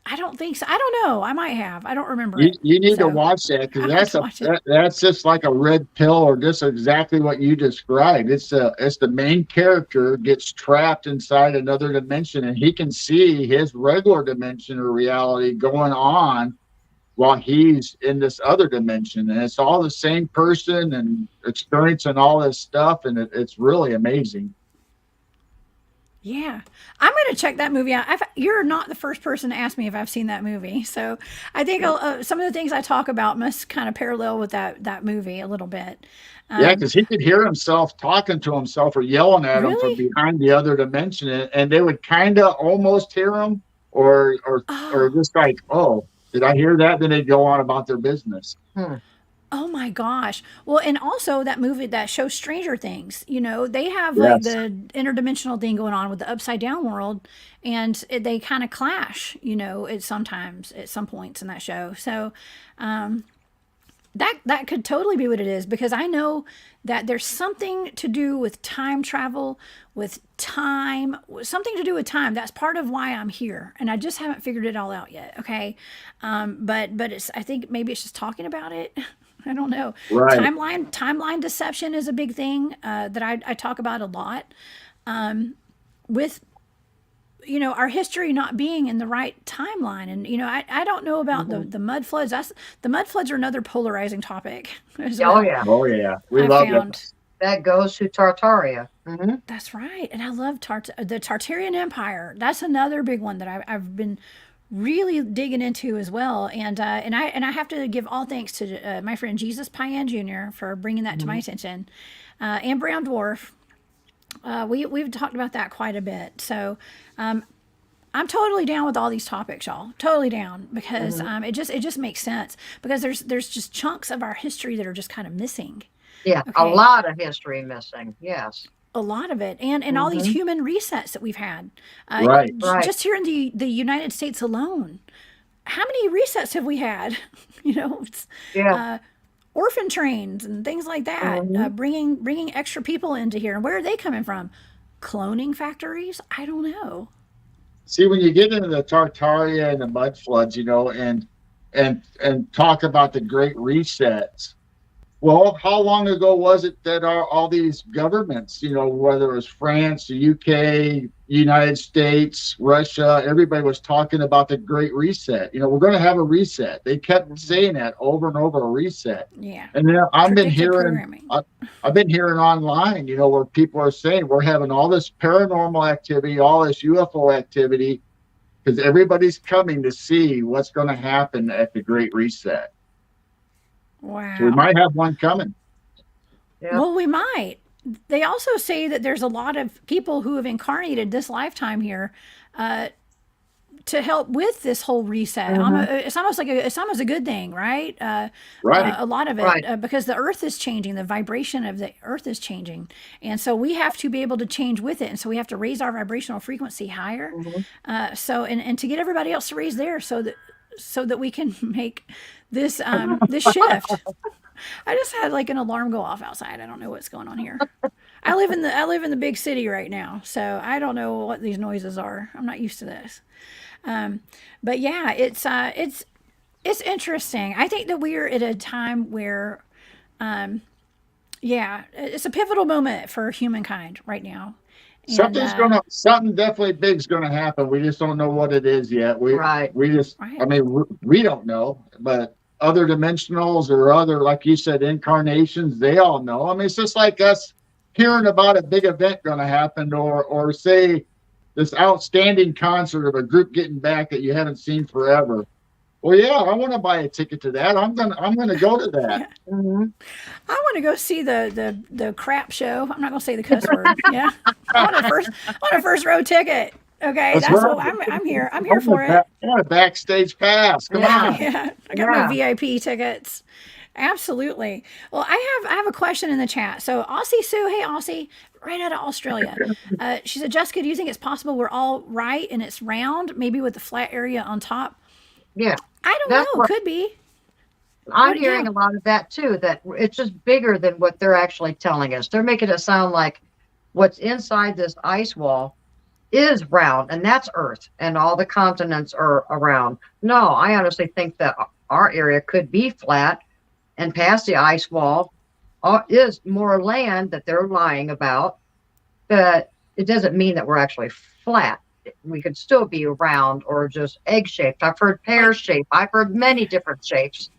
S1: I don't think so. I don't know. I might have. I don't remember
S2: You,
S1: it.
S2: you need to
S1: So
S2: watch that because
S1: I'll have to watch it.
S2: that's just like a red pill or just exactly what you described. It's the main character gets trapped inside another dimension and he can see his regular dimension or reality going on while he's in this other dimension, and it's all the same person and experiencing all this stuff, and it's really amazing.
S1: Yeah, I'm going to check that movie out. You're not the first person to ask me if I've seen that movie, so I think some of the things I talk about must kind of parallel with that movie a little bit.
S2: Yeah,
S1: Um,
S2: because he could hear himself talking to himself or yelling at him from
S1: really?
S2: behind the other dimension, and they would kind of almost hear him, or or or
S1: Oh,
S2: just like, oh, did I hear that? Then they'd go on about their business.
S3: Hmm.
S1: oh my gosh. Well, and also that movie that shows Stranger Things. They have like
S2: Yes.
S1: the interdimensional thing going on with the upside down world, and they kind of clash. At some points in that show. So that could totally be what it is, because I know that there's something to do with time travel, with time, something to do with time. That's part of why I'm here, and I just haven't figured it all out yet. Okay, but it's, I think maybe it's just talking about it. I don't know.
S2: Right.
S1: Timeline deception is a big thing that I talk about a lot, with our history not being in the right timeline. And I don't know about the
S3: Mhm.
S1: the mud floods. The mud floods are another polarizing topic as
S3: Oh
S1: well.
S3: yeah,
S2: Oh yeah, we
S1: I
S2: love it.
S1: found.
S3: that goes to Tartaria.
S1: That's right. And I love the Tartarian Empire. That's another big one that I've been really digging into as well. And I have to give all thanks to my friend Jesus Payan Jr. for bringing that to my
S3: Hmm.
S1: attention, and Brown Dwarf. We've talked about that quite a bit. So I'm totally down with all these topics, y'all. Totally down, because
S3: Hmm.
S1: it just makes sense, because there's just chunks of our history that are just kind of missing.
S3: Yeah, a
S1: Okay,
S3: lot of history missing. Yes.
S1: a lot of it, and all these
S3: Hmm.
S1: human resets that we've had,
S2: Right.
S3: Right.
S1: just here in the United States alone. How many resets have we had? It's
S3: Yeah.
S1: uh, orphan trains and things like that,
S3: Hmm.
S1: bringing extra people into here. And where are they coming from? Cloning factories? I don't know.
S2: See, when you get into the Tartaria and the mud floods, and talk about the Great Resets. Well, how long ago was it that all these governments, whether it was France, the UK, United States, Russia, everybody was talking about the Great Reset. We're going to have a reset. They kept
S3: Hmm.
S2: saying that over and over, a reset.
S1: Yeah,
S2: And then
S1: predictive programming.
S2: I've been hearing online, where people are saying we're having all this paranormal activity, all this UFO activity, because everybody's coming to see what's going to happen at the Great Reset. So we
S1: Wow.
S2: might have one coming.
S3: Yep.
S1: Well, we might. They also say that there's a lot of people who have incarnated this lifetime here, uh, to help with this whole reset.
S3: Hmm.
S1: It's almost a good thing, right?
S2: Right.
S1: A lot of it,
S3: Right.
S1: because the Earth is changing, the vibration of the Earth is changing, and so we have to be able to change with it, and so we have to raise our vibrational frequency higher.
S3: Hmm.
S1: And to get everybody else to raise theirs, so that we can make this shift. I just had like an alarm go off outside. I don't know what's going on here. I live in the big city right now, so I don't know what these noises are. I'm not used to this. Um, but yeah, It's interesting. I think that we're at a time where, yeah, it's a pivotal moment for humankind right now. And,
S2: Something definitely big's gonna happen. We just don't know what it is yet.
S3: Right.
S2: We just,
S1: right.
S2: I mean, we don't know, but other dimensionals or other, like you said, incarnations, they all know. I mean, it's just like us hearing about a big event gonna happen, or say this outstanding concert of a group getting back that you haven't seen forever. Well, yeah, I want to buy a ticket to that. I'm gonna go to that.
S1: Yeah. I want to go see the crap show. I'm not going to say the cuss word. Yeah. I want a first row ticket. Okay.
S2: That's
S1: That's
S2: right.
S1: what I'm here. I'm here for it.
S2: I want a backstage pass. Come on.
S1: Yeah. I got my VIP tickets. Absolutely. Well, I have a question in the chat. So Aussie Sue, hey Aussie, right out of Australia. She said, Jessica, do you think it's possible we're all right and it's round, maybe with the flat area on top?
S3: Yeah.
S1: I don't know. Could be.
S3: I'm hearing a lot of that too, that it's just bigger than what they're actually telling us. They're making it sound like what's inside this ice wall is round, and that's Earth, and all the continents are around. No, I honestly think that our area could be flat, and past the ice wall is more land that they're lying about. But it doesn't mean that we're actually flat. We could still be round or just egg-shaped. I've heard pear-shaped. I've heard many different shapes.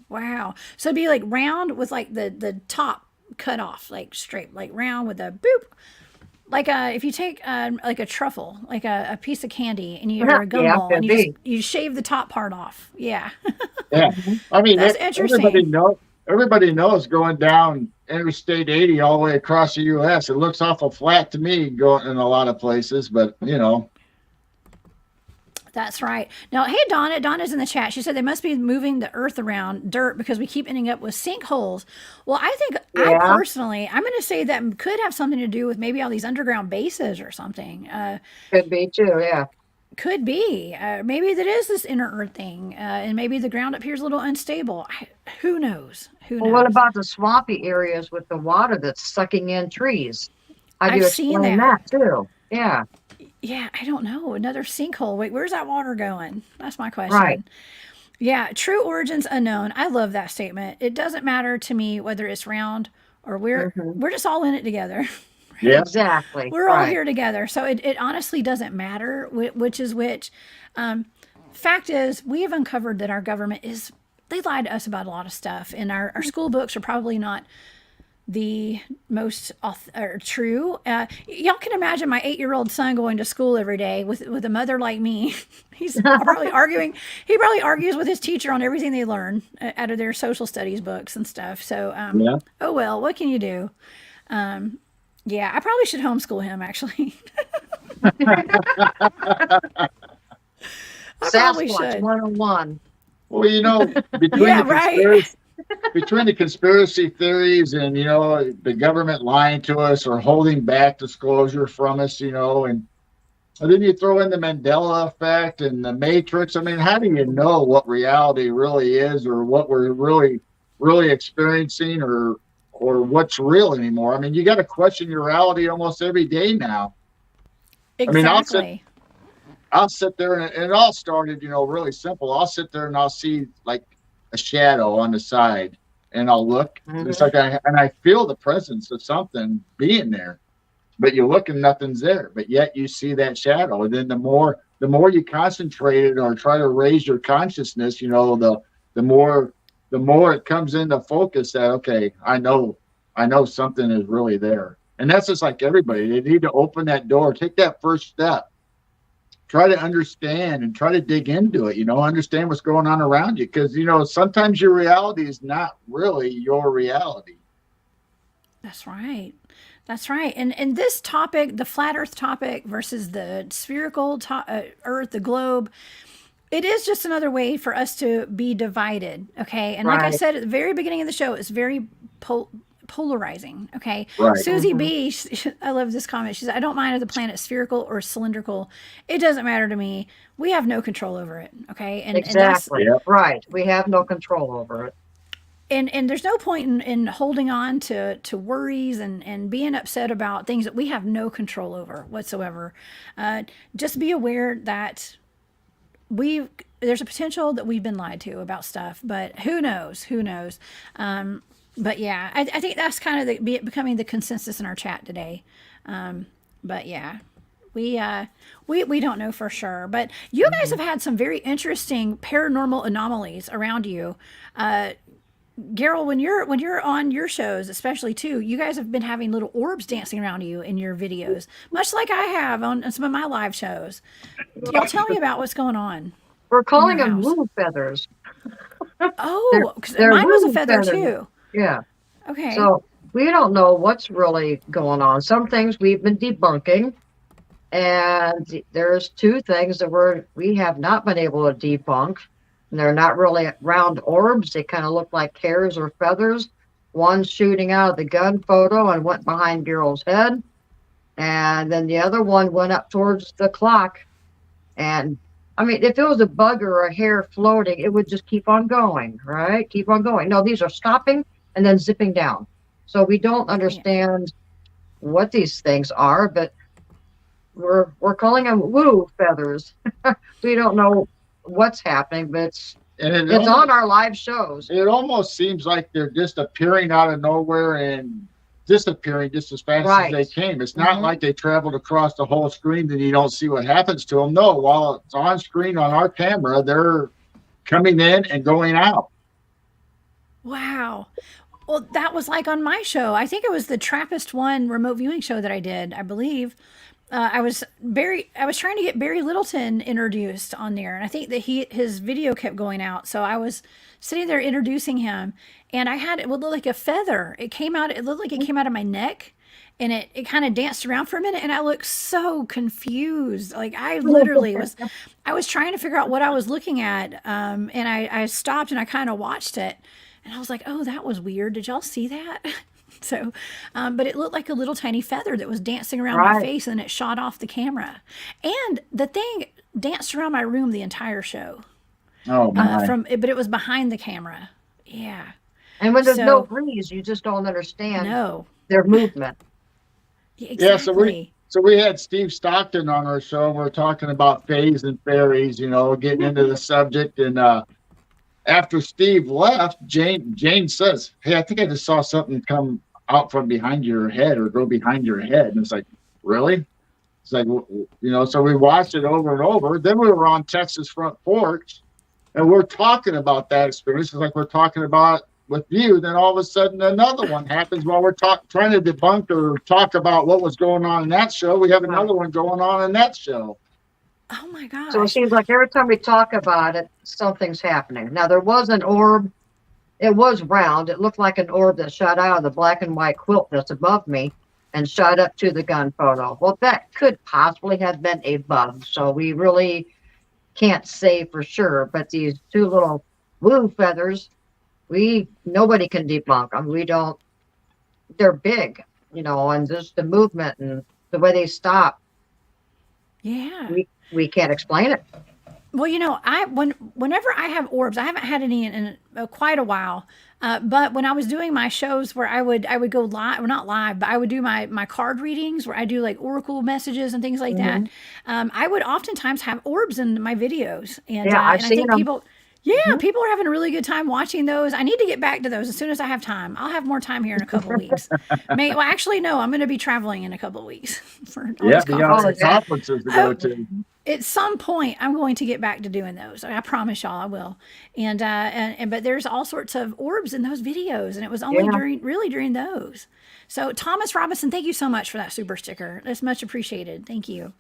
S1: Wow. So it'd be like round with like the top cut off, like straight, like round with a boop. Like if you take like a truffle, like a piece of candy, and you or a gumball, and you shave the top part off. Yeah.
S2: Yeah. I mean,
S1: that's interesting.
S2: Everybody knows going down Interstate 80 all the way across the U.S. It looks awful flat to me going in a lot of places, but you know.
S1: That's right. Now, hey, Donna. Donna's in the chat. She said they must be moving the earth around dirt because we keep ending up with sinkholes. Well, I think I personally, I'm going to say that could have something to do with maybe all these underground bases or something.
S3: Could be too, yeah.
S1: Could be. Maybe that is this inner earth thing, and maybe the ground up here is a little unstable. Who knows? Who knows?
S3: Well, what about the swampy areas with the water that's sucking in trees? How do you explain that too? Yeah.
S1: Yeah, I don't know. Another sinkhole. Wait, where's that water going? That's my question.
S3: Right.
S1: Yeah, true origins unknown. I love that statement. It doesn't matter to me whether it's round or we're just all in it together.
S2: Yeah,
S3: exactly.
S1: We're all here together. So it honestly doesn't matter which is which. Fact is, we have uncovered that our government they lied to us about a lot of stuff, and our school books are probably not the most true. Y'all can imagine my 8-year-old son going to school every day with a mother like me. He's probably arguing. He probably argues with his teacher on everything they learn out of their social studies books and stuff. So, oh well, what can you do? Yeah, I probably should homeschool him actually. I probably should.
S3: 101.
S2: Well, you know, between the conspiracy theories and, you know, the government lying to us or holding back disclosure from us, you know, and then you throw in the Mandela effect and the Matrix. I mean, how do you know what reality really is, or what we're really experiencing, or what's real anymore? I mean, you got to question your reality almost every day now.
S1: Exactly.
S2: I mean, I'll sit there, and it all started, you know, really simple. I'll sit there and I'll see like a shadow on the side, and I'll look. It's like I feel the presence of something being there, but you look and nothing's there. But yet you see that shadow, and then the more you concentrate it or try to raise your consciousness, you know, the more it comes into focus that okay, I know something is really there. And that's just like everybody. They need to open that door, take that first step. Try to understand and try to dig into it, you know, understand what's going on around you. Because, you know, sometimes your reality is not really your reality.
S1: That's right. That's right. And this topic, the flat earth topic versus the spherical earth, the globe, it is just another way for us to be divided. Okay. And like I said at the very beginning of the show, it's very polarizing. Okay.
S2: Right.
S1: Susie B, I love this comment. She said, I don't mind if the planet's spherical or cylindrical. It doesn't matter to me. We have no control over it. Okay. And
S3: exactly. Right. We have no control over it.
S1: And there's no point in holding on to worries and being upset about things that we have no control over whatsoever. Just be aware that there's a potential that we've been lied to about stuff, but who knows? Who knows? But yeah, I think that's kind of becoming the consensus in our chat today. But yeah, we don't know for sure. But you guys have had some very interesting paranormal anomalies around you. Geryl, when you're on your shows, especially too, you guys have been having little orbs dancing around you in your videos, much like I have on some of my live shows. Y'all tell me about what's going on.
S3: We're calling them woo feathers.
S1: Oh, because mine was a feather
S3: feathers.
S1: too.
S3: Yeah.
S1: Okay.
S3: So we don't know what's really going on. Some things we've been debunking, and there's two things that we have not been able to debunk. And they're not really round orbs. They kind of look like hairs or feathers. One's shooting out of the gun photo and went behind Geryl's head. And then the other one went up towards the clock. And I mean, if it was a bug or a hair floating, it would just keep on going, right? Keep on going. No, these are stopping and then zipping down. So we don't understand what these things are, but we're calling them woo feathers. We don't know what's happening, but it's on our live shows.
S2: It almost seems like they're just appearing out of nowhere and disappearing just as fast as they came. It's not like they traveled across the whole screen and you don't see what happens to them. No, while it's on screen on our camera, they're coming in and going out.
S1: Wow. Well, that was like on my show. I think it was the Trappist One remote viewing show that I did, I believe. I was trying to get Barry Littleton introduced on there, and I think that his video kept going out. So I was sitting there introducing him, and it would look like a feather. It looked like it came out of my neck, and it kind of danced around for a minute, and I looked so confused. Like I literally I was trying to figure out what I was looking at, and I stopped and I kind of watched it, and I was like, oh, that was weird. Did y'all see that? So, but it looked like a little tiny feather that was dancing around my face, and it shot off the camera. And the thing danced around my room the entire show.
S2: Oh my!
S1: But it was behind the camera. Yeah.
S3: And when there's no breeze, you just don't understand their movement.
S1: Exactly.
S2: Yeah. So we had Steve Stockton on our show, and we were talking about fays and fairies, getting into the subject. And after Steve left, Jane says, "Hey, I think I just saw something come out from behind your head or go behind your head." And it's like, really? It's like, so we watched it over and over. Then we were on Texas Front Porch, and we're talking about that experience. It's like we're talking about with you. Then all of a sudden another one happens while we're trying to debunk or talk about what was going on in that show. We have another one going on in that show.
S1: Oh my gosh.
S3: So it seems like every time we talk about it, something's happening. Now there was an orb. It was round. It looked like an orb that shot out of the black and white quilt that's above me and shot up to the gun photo. Well, that could possibly have been a bug. So we really can't say for sure. But these two little woo feathers, nobody can debunk them. They're big, and just the movement and the way they stop.
S1: Yeah.
S3: We can't explain it.
S1: Well, whenever I have orbs, I haven't had any in quite a while. But when I was doing my shows where I would go live, or not live, but I would do my card readings where I do like oracle messages and things like that. I would oftentimes have orbs in my videos, and I think people. Yeah, people are having a really good time watching those. I need to get back to those as soon as I have time. I'll have more time here in a couple of weeks. Actually, no, I'm going to be traveling in a couple of weeks for all these
S2: conferences to go to.
S1: At some point, I'm going to get back to doing those. I promise y'all I will. But there's all sorts of orbs in those videos, and it was only during those. So Thomas Robinson, thank you so much for that super sticker. That's much appreciated. Thank you.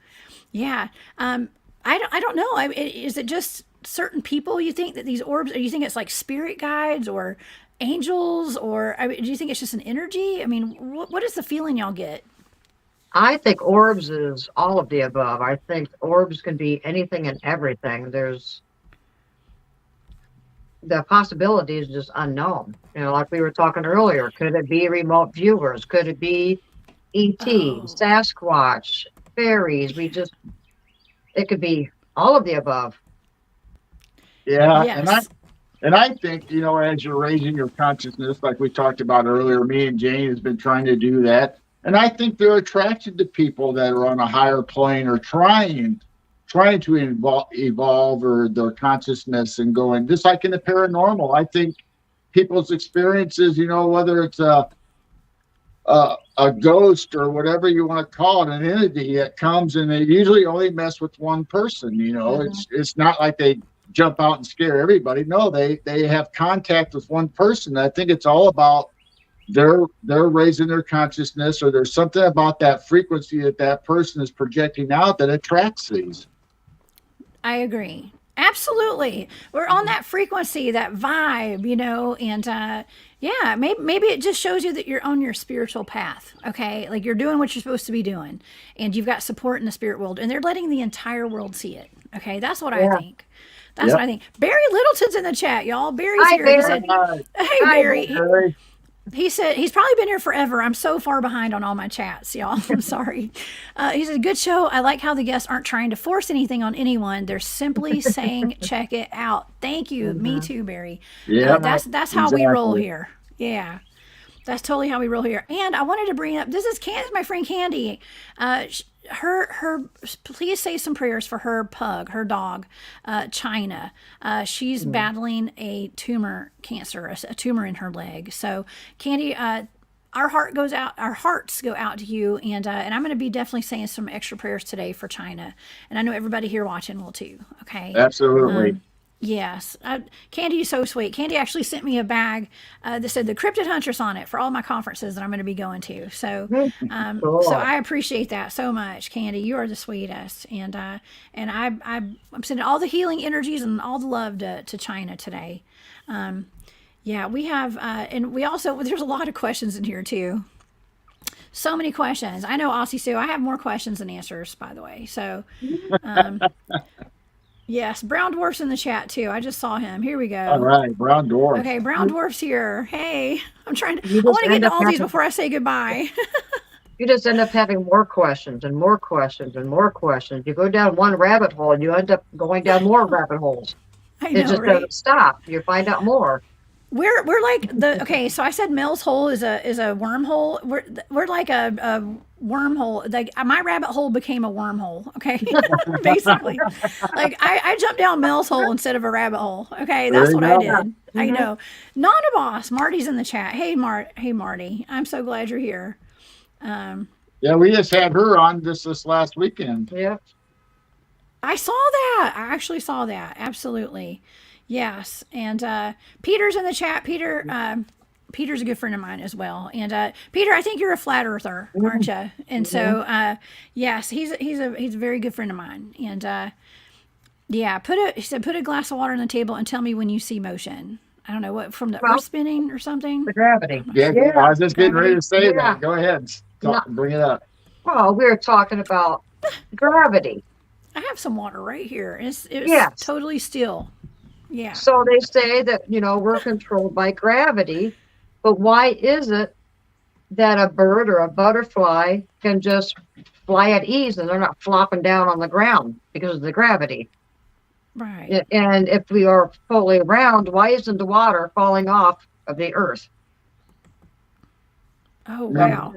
S1: Yeah. I don't know. Is it just certain people you think that these orbs, or you think it's like spirit guides or angels, or do you think it's just an energy? I mean, what is the feeling y'all get?
S3: I think orbs is all of the above. I think orbs can be anything and everything. There's the possibility is just unknown. Like we were talking earlier, could it be remote viewers? Could it be ET, Sasquatch, fairies? It could be all of the above.
S2: Yeah, yes. And I think, as you're raising your consciousness, like we talked about earlier, me and Jane has been trying to do that. And I think they're attracted to people that are on a higher plane or trying trying to evolve or their consciousness and going, just like in the paranormal. I think people's experiences, you know, whether it's a ghost or whatever you want to call it, an entity that comes, and they usually only mess with one person. You know, it's not like they jump out and scare everybody. No, they have contact with one person. I think it's all about they're raising their consciousness, or there's something about that frequency that person is projecting out that attracts these.
S1: I agree. Absolutely. We're on that frequency, that vibe, you know, and yeah, maybe it just shows you that you're on your spiritual path. Okay. Like you're doing what you're supposed to be doing, and you've got support in the spirit world, and they're letting the entire world see it. Okay. That's what I think. That's what I think. Barry Littleton's in the chat, y'all. Barry's here.
S3: Barry.
S1: He said, hey, Barry. He said he's probably been here forever. I'm so far behind on all my chats, y'all. I'm sorry. He said, good show. I like how the guests aren't trying to force anything on anyone. They're simply saying, check it out. Thank you. Me too, Barry. Yeah, that's how we roll here. Yeah. That's totally how we roll here. And I wanted to bring up, this is my friend Candy. Please say some prayers for her pug, her dog, China. She's battling a tumor cancer, a tumor in her leg. So Candy, our hearts go out to you, and I'm going to be definitely saying some extra prayers today for China. And I know everybody here watching will too. Okay.
S2: Absolutely.
S1: Yes. Candy is so sweet. Candy actually sent me a bag that said the Cryptid Huntress on it for all my conferences that I'm going to be going to. So,
S3: Cool.
S1: so I appreciate that so much, Candy. You are the sweetest. And I'm sending all the healing energies and all the love to China today. Yeah, we have, and we also, there's a lot of questions in here too. So many questions. I know, Aussie Sue, I have more questions than answers, by the way. So, yes, Brown Dwarf's in the chat too. I just saw him. Here we go.
S2: All right, Brown Dwarf.
S1: Okay, Brown Dwarf's here. Hey, I want to get to all these before I say goodbye.
S3: You just end up having more questions and more questions and more questions. You go down one rabbit hole and you end up going down more rabbit holes.
S1: I know,
S3: it just
S1: right?
S3: doesn't stop. You find out more.
S1: We're like okay, so I said Mel's hole is a wormhole. We're like a wormhole. Like my rabbit hole became a wormhole. Okay, basically, like I jumped down Mel's hole instead of a rabbit hole. Okay, that's what I did. I know. Nana Boss, Marty's in the chat. Hey Marty, I'm so glad you're here.
S2: Yeah, we just had her on this last weekend.
S3: Yeah,
S1: I saw that. I actually saw that. Absolutely. Yes, and Peter's in the chat. Peter's a good friend of mine as well. And Peter, I think you're a flat earther, aren't you? And so, yes, he's a very good friend of mine. And yeah, he said put a glass of water on the table and tell me when you see motion. I don't know what, from the earth spinning or something.
S3: the gravity.
S2: Yeah, I was just getting ready to say that. Go ahead, bring it up.
S3: Well, we were talking about gravity.
S1: I have some water right here. It's
S3: Yes.
S1: totally still. Yeah.
S3: So they say that, we're controlled by gravity, but why is it that a bird or a butterfly can just fly at ease and they're not flopping down on the ground because of the gravity?
S1: Right.
S3: And if we are fully round, why isn't the water falling off of the earth?
S1: Oh, wow.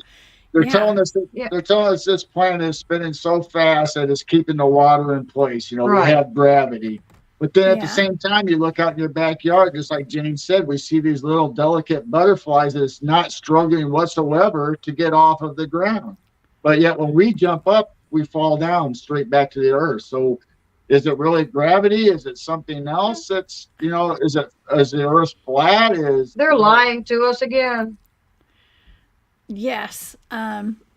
S2: They're telling us this planet is spinning so fast that it's keeping the water in place. We have gravity. But then at the same time, you look out in your backyard, just like Jane said, we see these little delicate butterflies that's not struggling whatsoever to get off of the ground. But yet when we jump up, we fall down straight back to the earth. So is it really gravity? Is it something else that's, is the earth flat?
S3: They're lying to us again.
S1: Yes.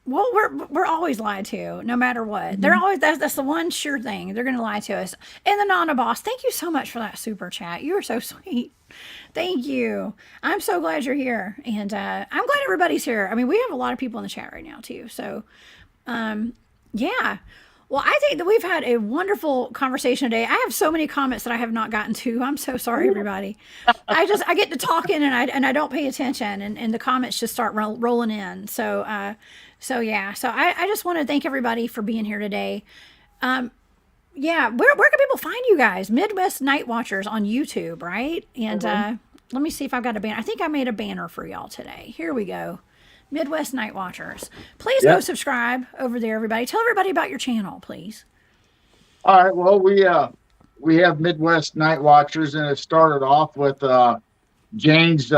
S1: Well, we're always lied to, no matter what. They're always that's the one sure thing. They're going to lie to us. And the Nana Boss, thank you so much for that super chat. You are so sweet. Thank you. I'm so glad you're here, and I'm glad everybody's here. I mean, we have a lot of people in the chat right now too. So, yeah. Well, I think that we've had a wonderful conversation today. I have so many comments that I have not gotten to. I'm so sorry, everybody. I get to talking and I don't pay attention, and the comments just start rolling in. So, yeah. So I just want to thank everybody for being here today. Yeah. Where can people find you guys? Midwest Night Watchers on YouTube, right? And let me see if I've got a banner. I think I made a banner for y'all today. Here we go. Midwest Night Watchers. Please go subscribe over there, everybody. Tell everybody about your channel, please.
S2: All right. Well, we have Midwest Night Watchers, and it started off with Jane's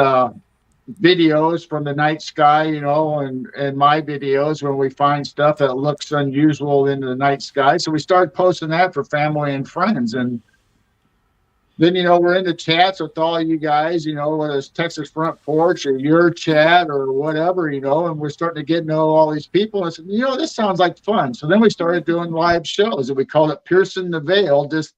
S2: videos from the night sky, and my videos when we find stuff that looks unusual in the night sky. So we started posting that for family and friends, and then we're in the chats with all you guys, whether it's Texas Front Porch or your chat or whatever, and we're starting to get to know all these people. And I said, this sounds like fun. So then we started doing live shows, and we called it Piercing the Veil, just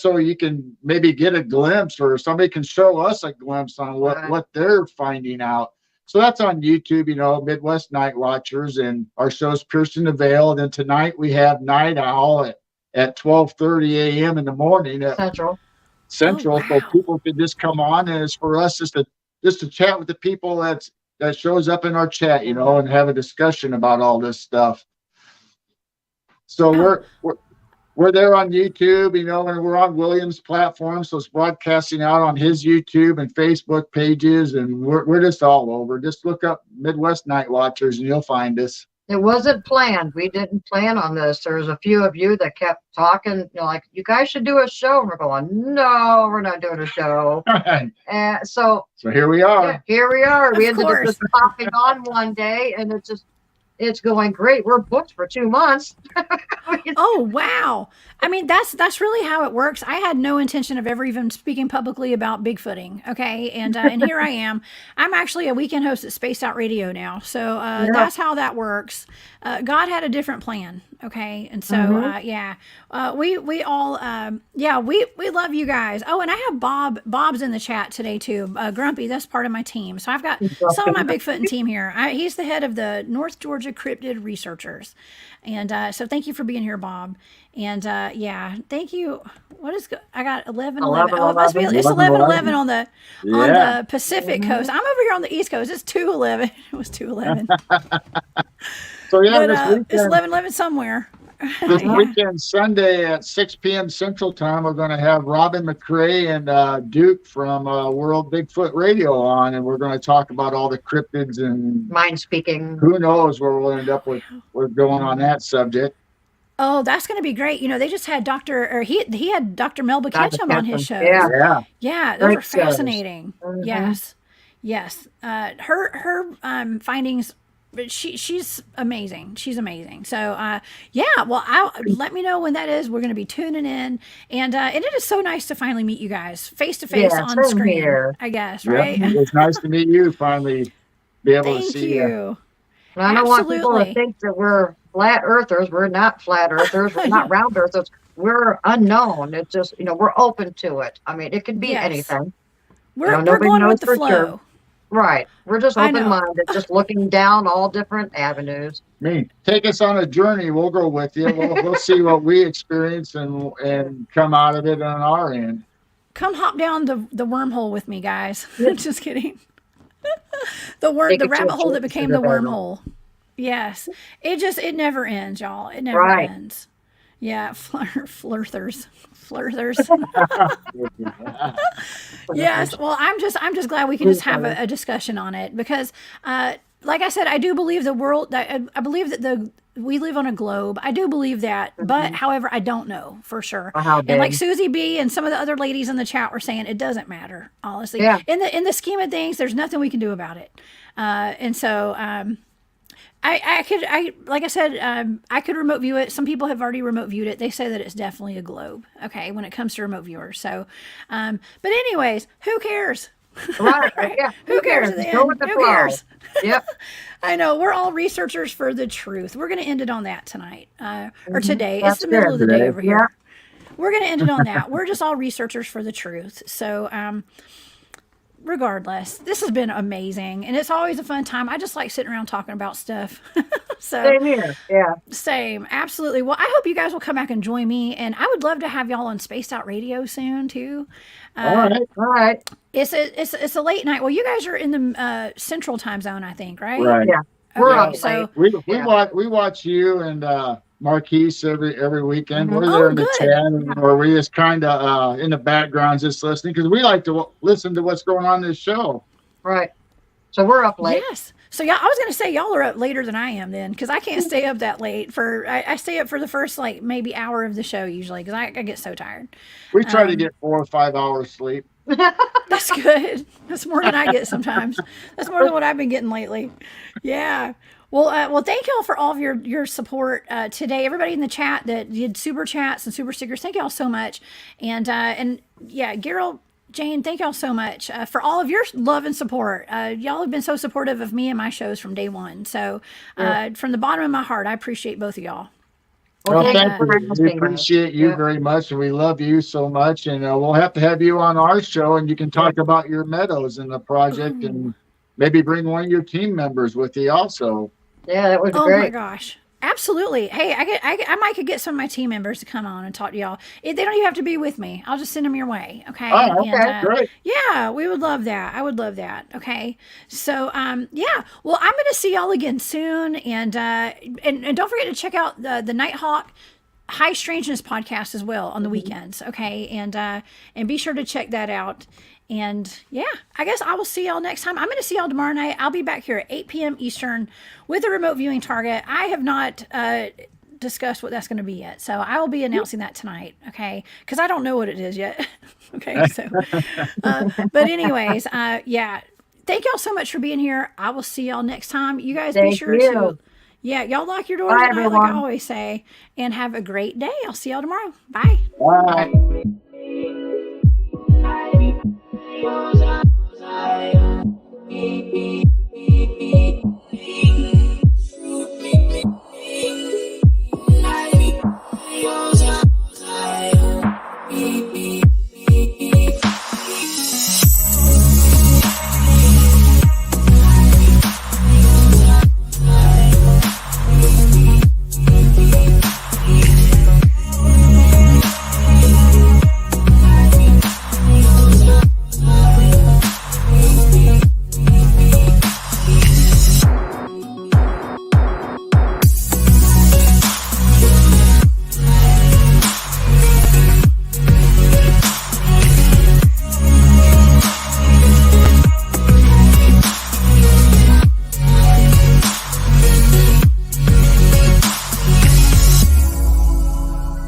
S2: so you can maybe get a glimpse, or somebody can show us a glimpse on what they're finding out. So that's on YouTube, Midwest Night Watchers, and our show's Piercing the Veil. And then tonight we have Night Owl at 12:30 a.m. in the morning at Central.
S1: Oh, wow.
S2: So people can just come on, and it's for us just to chat with the people that shows up in our chat, and have a discussion about all this stuff. So we're there on YouTube, and we're on William's platform, so it's broadcasting out on his YouTube and Facebook pages, and we're just all over. Just look up Midwest Night Watchers, and you'll find us.
S3: It wasn't planned. We didn't plan on this. There's a few of you that kept talking, like, you guys should do a show. And we're going, no, we're not doing a show. And so
S2: here we are.
S3: Yeah, here we are. We ended up
S1: course.
S3: just popping on one day, and it's going great. We're booked for 2 months.
S1: Oh, wow. I mean, that's really how it works. I had no intention of ever even speaking publicly about Bigfooting. Okay. And here I am. I'm actually a weekend host at Spaced Out Radio now. So that's how that works. God had a different plan. Okay. And so, we all, we love you guys. Oh, and I have Bob's in the chat today too. Grumpy, that's part of my team. So I've got some of my Bigfooting team here. He's the head of the North Georgia Cryptid researchers. And so thank you for being here, Bob. And thank you. I got 11. Oh, it must be, it's 11 on the Pacific coast. I'm over here on the East Coast. It's 2:11. It was 2:11.
S2: So
S1: it's 11 somewhere.
S2: This weekend, Sunday at 6 p.m. Central Time, we're going to have Robin McRae and Duke from World Bigfoot Radio on, and we're going to talk about all the cryptids and
S3: mind speaking.
S2: Who knows where we'll end up with going on that subject.
S1: Oh, that's going to be great. They just had he had Dr. Melba Ketchum on his show.
S3: Yeah.
S1: Those are fascinating. Mm-hmm. Yes. Her findings. But she's amazing. She's amazing. So, let me know when that is. We're going to be tuning in. And it is so nice to finally meet you guys face to face on screen, here. I guess, right?
S2: Yeah, it's nice to meet you finally, be able to see you.
S3: I don't want people to think that we're flat earthers. We're not flat earthers. We're not round earthers. We're unknown. It's just, we're open to it. I mean, it could be anything.
S1: We're going with the flow.
S3: Sure. Right. We're just open-minded, just looking down all different avenues.
S2: Take us on a journey. We'll go with you. We'll see what we experience and come out of it on our end.
S1: Come hop down the wormhole with me, guys. Just kidding. the rabbit hole that became the wormhole. Yes. It never ends, y'all. It never ends. Yeah, flirters. Yes. Well, I'm just glad we can just have a discussion on it because, like I said, I do believe the world. I believe that we live on a globe. I do believe that, but however, I don't know for sure. And like Susie B and some of the other ladies in the chat were saying, it doesn't matter. Honestly, in the scheme of things, there's nothing we can do about it. And so, I could remote view it. Some people have already remote viewed it. They say that it's definitely a globe. Okay. When it comes to remote viewers. So, but anyways, who cares?
S3: Right. Yeah.
S1: Who cares? Who cares?
S3: Yep.
S1: I know we're all researchers for the truth. We're going to end it on that tonight, or today. It's the middle of the day over here. We're going to end it on that. We're just all researchers for the truth. So, regardless, this has been amazing, and it's always a fun time. I just like sitting around talking about stuff. So
S3: same here. Yeah.
S1: Same. Absolutely. Well, I hope you guys will come back and join me, and I would love to have y'all on Spaced Out Radio soon too.
S3: All right.
S1: It's a late night. Well, you guys are in the Central Time Zone, I think, right?
S2: Right.
S3: Yeah. We're up
S1: so
S2: we watch you and Marquise every weekend. We're there in the chat, or we just kind of in the background just listening because we like to listen to what's going on in this show.
S3: Right. So we're up late.
S1: Yes. So yeah, I was gonna say y'all are up later than I am then, because I can't stay up that late. I stay up for the first like maybe hour of the show usually, because I get so tired.
S2: We try to get 4 or 5 hours sleep.
S1: That's good. That's more than I get sometimes. That's more than what I've been getting lately. Yeah. Well, thank y'all for all of your support today. Everybody in the chat that did super chats and super stickers, thank y'all so much. And yeah, Geryl, Jane, thank y'all so much for all of your love and support. Y'all have been so supportive of me and my shows from day one. So from the bottom of my heart, I appreciate both of y'all.
S2: Well,
S3: Okay,
S2: thank you. We appreciate you very much, and we love you so much. And we'll have to have you on our show, and you can talk about your meadows and the project, and maybe bring one of your team members with you also.
S3: Yeah, that would be
S1: Oh
S3: great.
S1: my gosh. Absolutely. Hey, I might could get some of my team members to come on and talk to y'all. They don't even have to be with me. I'll just send them your way. Okay.
S2: Oh, okay,
S1: And,
S2: great.
S1: yeah, we would love that. I would love that. Okay. So, yeah. Well, I'm going to see y'all again soon, and don't forget to check out the Nighthawk High Strangeness podcast as well on the weekends. Okay. And be sure to check that out. And yeah, I guess I will see y'all next time. I'm going to see y'all tomorrow night. I'll be back here at 8 p.m. Eastern with a remote viewing target. I have not discussed what that's going to be yet. So I will be announcing that tonight. Okay. Because I don't know what it is yet. Okay. So, but anyways, yeah. Thank y'all so much for being here. I will see y'all next time. You guys be sure to, yeah, y'all lock your doors at night, like I always say, and have a great day. I'll see y'all tomorrow. Bye.
S2: Bye.
S4: Beep, beep.